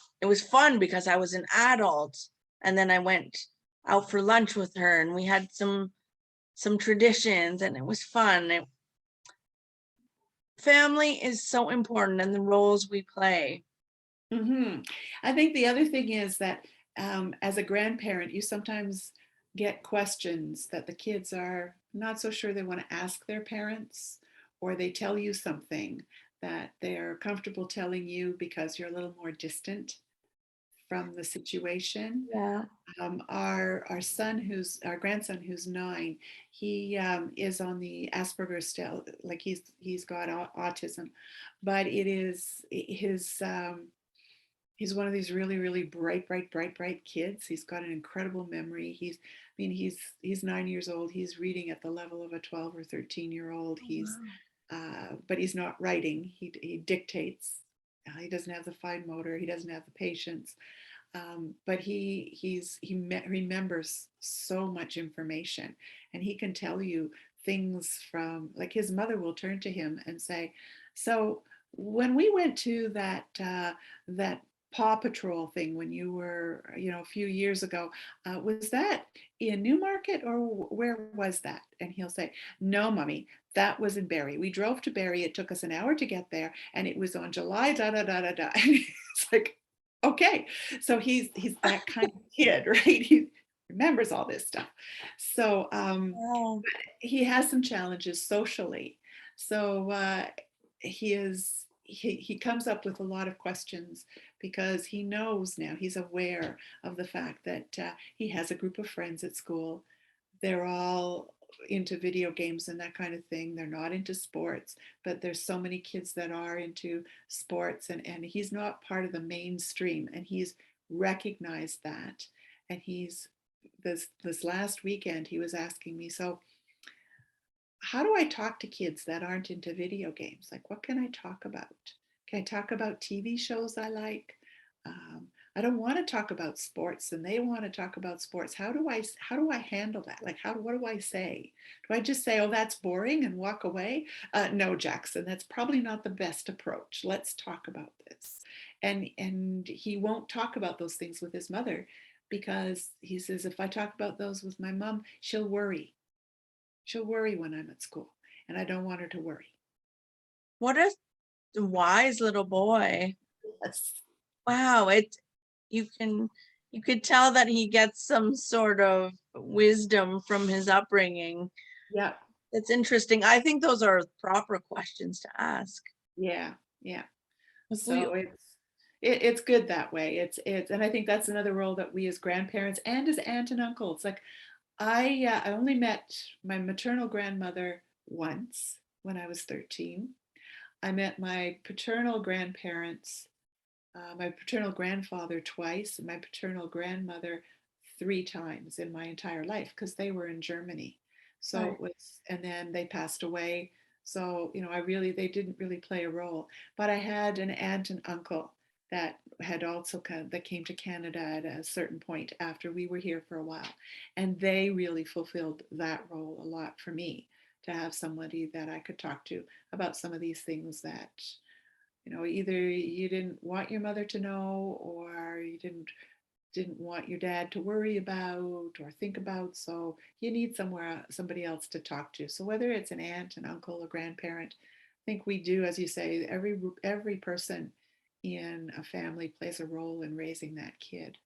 fun because I was an adult. And then I went out for lunch with her and we had some traditions and it was fun. Family is so important and the roles we play. Mm-hmm. I think the other thing is that as a grandparent, you sometimes get questions that the kids are not so sure they want to ask their parents, or they tell you something that they're comfortable telling you because you're a little more distant from the situation. Yeah. Our grandson who's 9, he is on the Asperger's still, like he's got autism, but it is his he's one of these really, really bright kids. He's got an incredible memory. He's 9 years old. He's reading at the level of a 12 or 13-year-old. But he's not writing. He dictates. He doesn't have the fine motor. He doesn't have the patience. But remembers so much information, and he can tell you things from, like, his mother will turn to him and say, "So when we went to that Paw Patrol thing when you were, a few years ago, was that in Newmarket or where was that?" And he'll say, "No, Mommy, that was in Barrie. We drove to Barrie. It took us an hour to get there, and it was on July da da da da da." It's like, okay, so he's that kind of kid, right? He remembers all this stuff. So Wow. he has some challenges socially. So he comes up with a lot of questions because he knows now, he's aware of the fact that he has a group of friends at school. They're all into video games and that kind of thing. They're not into sports, but there's so many kids that are into sports, and he's not part of the mainstream, and he's recognized that. And he's this last weekend he was asking me, "So how do I talk to kids that aren't into video games? Like, what can I talk about? Can I talk about TV shows I like? I don't want to talk about sports, and they want to talk about sports. How do I handle that? Like, what do I say? Do I just say, 'Oh, that's boring,' and walk away? No, Jackson, that's probably not the best approach. Let's talk about this." And he won't talk about those things with his mother because he says, "If I talk about those with my mom, she'll worry. She'll worry when I'm at school, and I don't want her to worry." What a wise little boy. Yes. Wow. You could tell that he gets some sort of wisdom from his upbringing. Yeah. It's interesting. I think those are proper questions to ask. Yeah. Yeah. If we, So it's good that way. And I think that's another role that we as grandparents and as aunt and uncle. It's like I only met my maternal grandmother once when I was 13. I met my paternal grandparents, my paternal grandfather twice, and my paternal grandmother 3 times in my entire life because they were in Germany. So right. it was, and then they passed away. So, they didn't really play a role. But I had an aunt and uncle that had also that came to Canada at a certain point after we were here for a while. And they really fulfilled that role a lot for me, to have somebody that I could talk to about some of these things that, either you didn't want your mother to know, or you didn't want your dad to worry about or think about. So you need somebody else to talk to. So whether it's an aunt, an uncle, a grandparent, I think we do, as you say, every person in a family plays a role in raising that kid.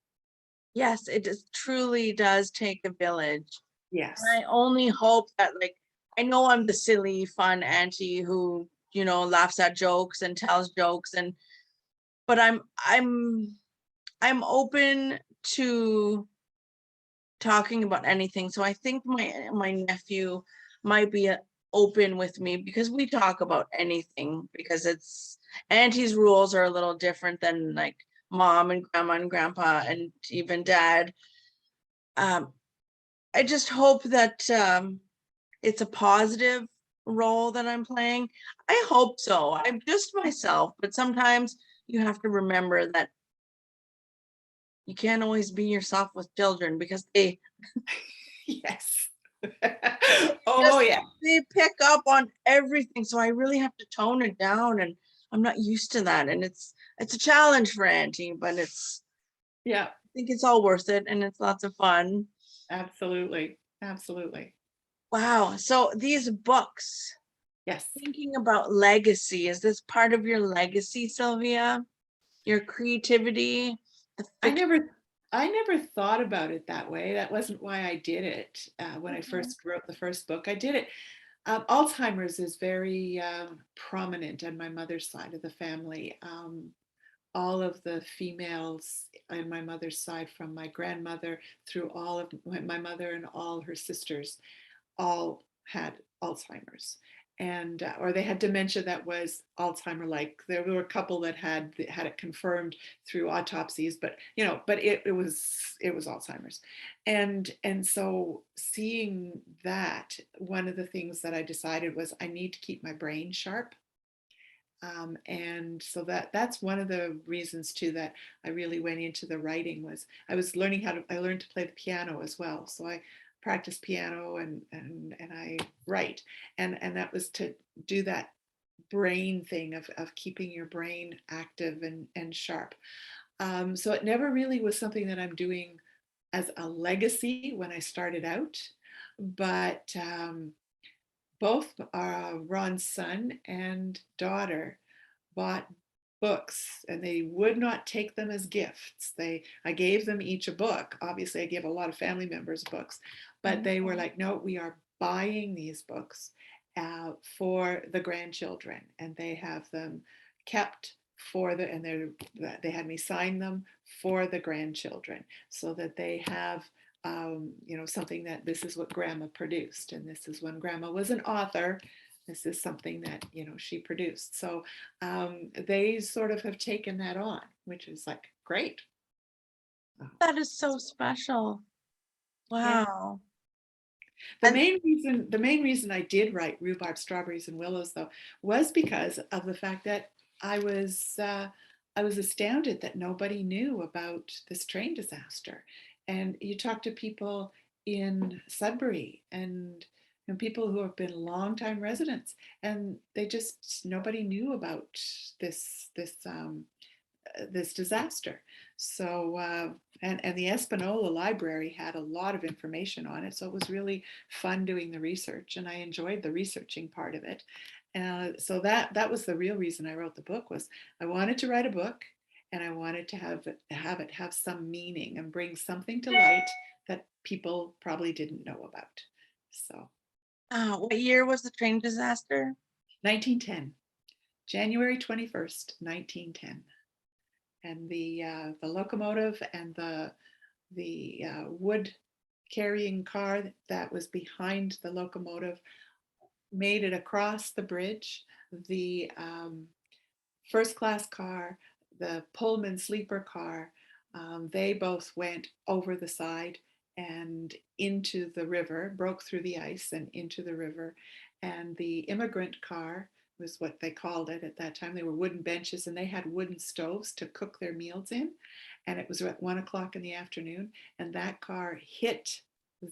Yes, it truly does take a village. Yes. I only hope that, like, I know I'm the silly, fun auntie who, laughs at jokes and tells jokes, but I'm open to talking about anything. So I think my nephew might be open with me, because we talk about anything, because it's auntie's rules are a little different than like mom and grandma and grandpa and even dad. Um, I just hope that it's a positive role that I'm playing. I hope so. I'm just myself, but sometimes you have to remember that you can't always be yourself with children, because they Yes. just Oh, yeah. they pick up on everything. So I really have to tone it down, and I'm not used to that. And it's a challenge for Auntie, but Yeah, I think it's all worth it, and it's lots of fun. absolutely. Absolutely. Wow. So these books, Yes. thinking about legacy, is this part of your legacy, Sylvia? Your creativity, the I fiction? never I never thought about it that way. That wasn't why I did it. When I Mhm. first wrote the first book, I did it. Alzheimer's is very prominent on my mother's side of the family. All of the females on my mother's side, from my grandmother through all of my mother and all her sisters, all had Alzheimer's, and or they had dementia that was Alzheimer like. There were a couple that had it confirmed through autopsies, but it was Alzheimer's. And so seeing that, one of the things that I decided was I need to keep my brain sharp. And so that's one of the reasons too that I really went into the writing. Was I learned to play the piano as well. So I practice piano, and I write. And that was to do that brain thing of keeping your brain active and sharp. So it never really was something that I'm doing as a legacy when I started out. But both Ron's son and daughter bought books, and they would not take them as gifts. I gave them each a book. Obviously, I gave a lot of family members books, but they were like, no, we are buying these books for the grandchildren, and they have them kept and they had me sign them for the grandchildren, so that they have something that this is what grandma produced, and this is when grandma was an author. This is something that she produced. So they sort of have taken that on, which is like great. That is so special. Yeah. Wow. The And main reason I did write Rhubarb, Strawberries, and Willows, though, was because of the fact that I was uh, I was astounded that nobody knew about this train disaster. And you talk to people in Sudbury, and people who have been longtime residents, and nobody knew about this disaster. So, and the Espanola Library had a lot of information on it. So it was really fun doing the research, and I enjoyed the researching part of it. So that was the real reason I wrote the book. Was I wanted to write a book, and I wanted to have some meaning and bring something to light that people probably didn't know about. So what year was the train disaster? 1910, January 21st, 1910. And the locomotive and the wood carrying car that was behind the locomotive made it across the bridge. The first class car, the Pullman sleeper car, they both went over the side and into the river, broke through the ice and into the river. And the immigrant car, was what they called it at that time. They were wooden benches, and they had wooden stoves to cook their meals in. And it was at 1 o'clock in the afternoon, and that car hit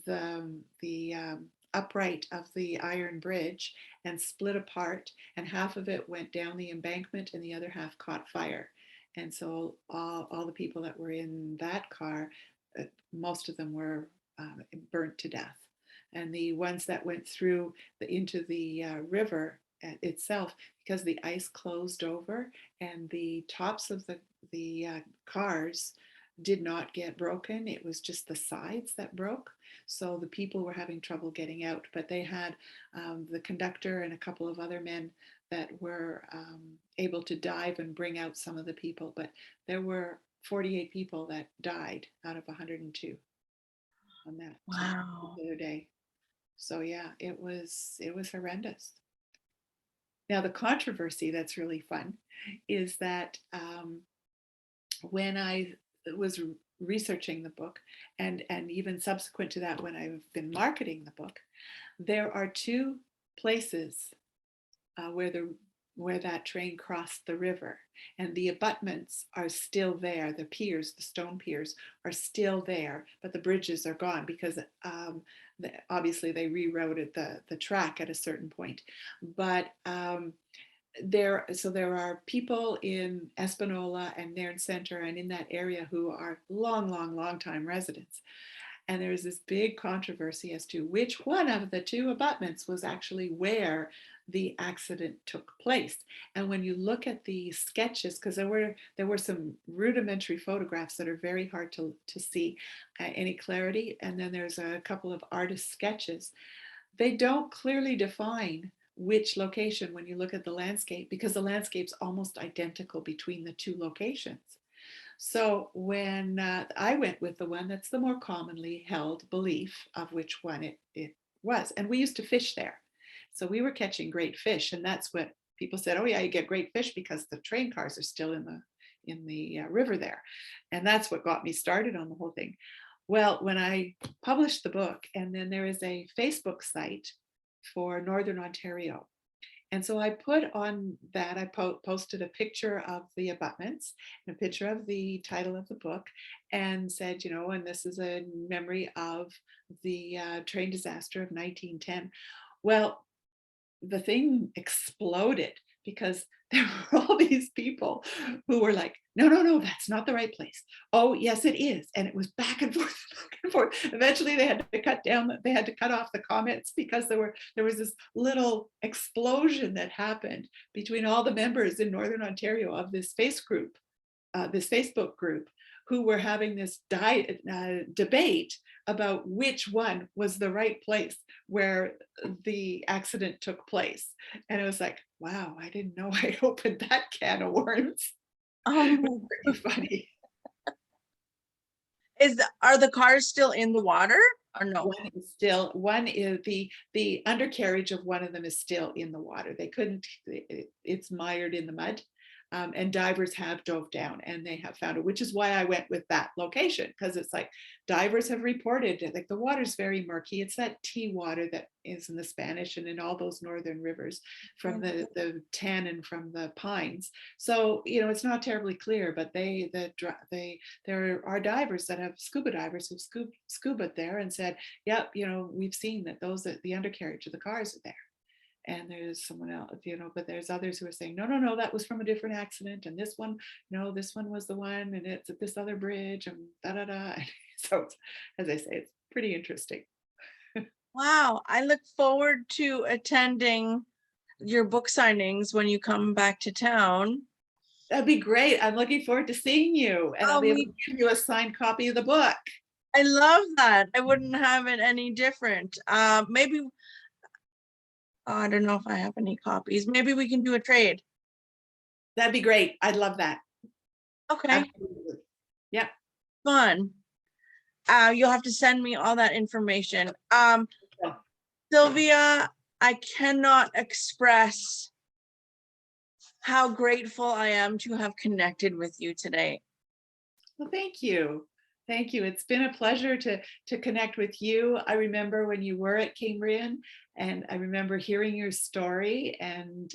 the upright of the iron bridge and split apart, and half of it went down the embankment and the other half caught fire. And so all the people that were in that car, most of them were burnt to death. And the ones that went through into the river itself, because the ice closed over and the tops of the cars did not get broken. It was just the sides that broke. So the people were having trouble getting out, but they had the conductor and a couple of other men that were able to dive and bring out some of the people. But there were 48 people that died out of 102 on that particular day. So yeah, it was horrendous. Now the controversy that's really fun is that when I was researching the book, and even subsequent to that, when I've been marketing the book, there are two places where that train crossed the river, and the abutments are still there. The piers, the stone piers, are still there, but the bridges are gone because obviously they rerouted the track at a certain point. But there are people in Espanola and Nairn Center and in that area who are long time residents. And there's this big controversy as to which one of the two abutments was actually where the accident took place. And when you look at the sketches, because there were some rudimentary photographs that are very hard to see any clarity, and then there's a couple of artist sketches, they don't clearly define which location when you look at the landscape, because the landscape's almost identical between the two locations. So when I went with the one that's the more commonly held belief of which one it was, and we used to fish there. So we were catching great fish, and that's what people said, oh yeah, you get great fish because the train cars are still in the river there. And that's what got me started on the whole thing. Well, when I published the book, and then there is a Facebook site for Northern Ontario. And so I put on that, I posted a picture of the abutments and a picture of the title of the book, and said, and this is a memory of the train disaster of 1910. Well, the thing exploded because there were all these people who were like, no, that's not the right place. Oh, yes, it is. And it was back and forth, back and forth. Eventually they had to cut off the comments because there was this little explosion that happened between all the members in Northern Ontario of this Facebook group, who were having this debate about which one was the right place where the accident took place. And it was like, wow, I didn't know I opened that can of worms. Oh, Pretty funny. Are the cars still in the water or no? One is the undercarriage of one of them is still in the water. They couldn't, it's mired in the mud. And divers have dove down and they have found it, which is why I went with that location, because it's like divers have reported like the water's very murky. It's that tea water that is in the Spanish and in all those northern rivers from the Tan and from the Pines. So it's not terribly clear, but there are divers that have scuba divers who've scuba there and said, yep, we've seen that the undercarriage of the cars are there. And there's someone else, but there's others who are saying, no, that was from a different accident. And this one, this one was the one, and it's at this other bridge, and da. So, as I say, it's pretty interesting. Wow, I look forward to attending your book signings when you come back to town. That'd be great. I'm looking forward to seeing you, and I'll be able to give you a signed copy of the book. I love that. I wouldn't have it any different. Maybe. I don't know if I have any copies. Maybe we can do a trade. That'd be great. I'd love that. Okay. Absolutely. Yeah. Fun. You'll have to send me all that information. Sylvia, I cannot express how grateful I am to have connected with you today. Well, thank you. Thank you. It's been a pleasure to connect with you. I remember when you were at Cambrian, and I remember hearing your story, and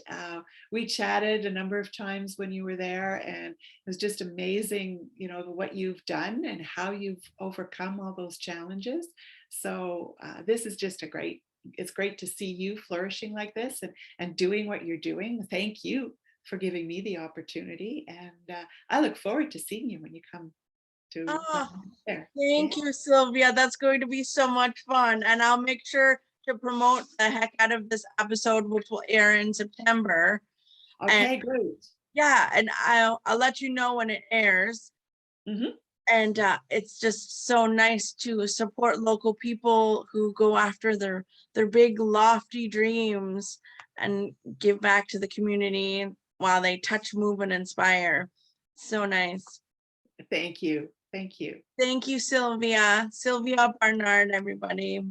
we chatted a number of times when you were there, and it was just amazing, you know, what you've done and how you've overcome all those challenges. So this is just it's great to see you flourishing like this and doing what you're doing. Thank you for giving me the opportunity, and I look forward to seeing you when you come to Oh, there. thank you, Sylvia. That's going to be so much fun. And I'll make sure to promote the heck out of this episode, which will air in September. And Okay, great. yeah, and I'll let you know when it airs. Mhm. And it's just so nice to support local people who go after their big lofty dreams and give back to the community while they touch, move, and inspire. So nice. Thank you. Thank you. Thank you, Sylvia. Sylvia Barnard, everybody.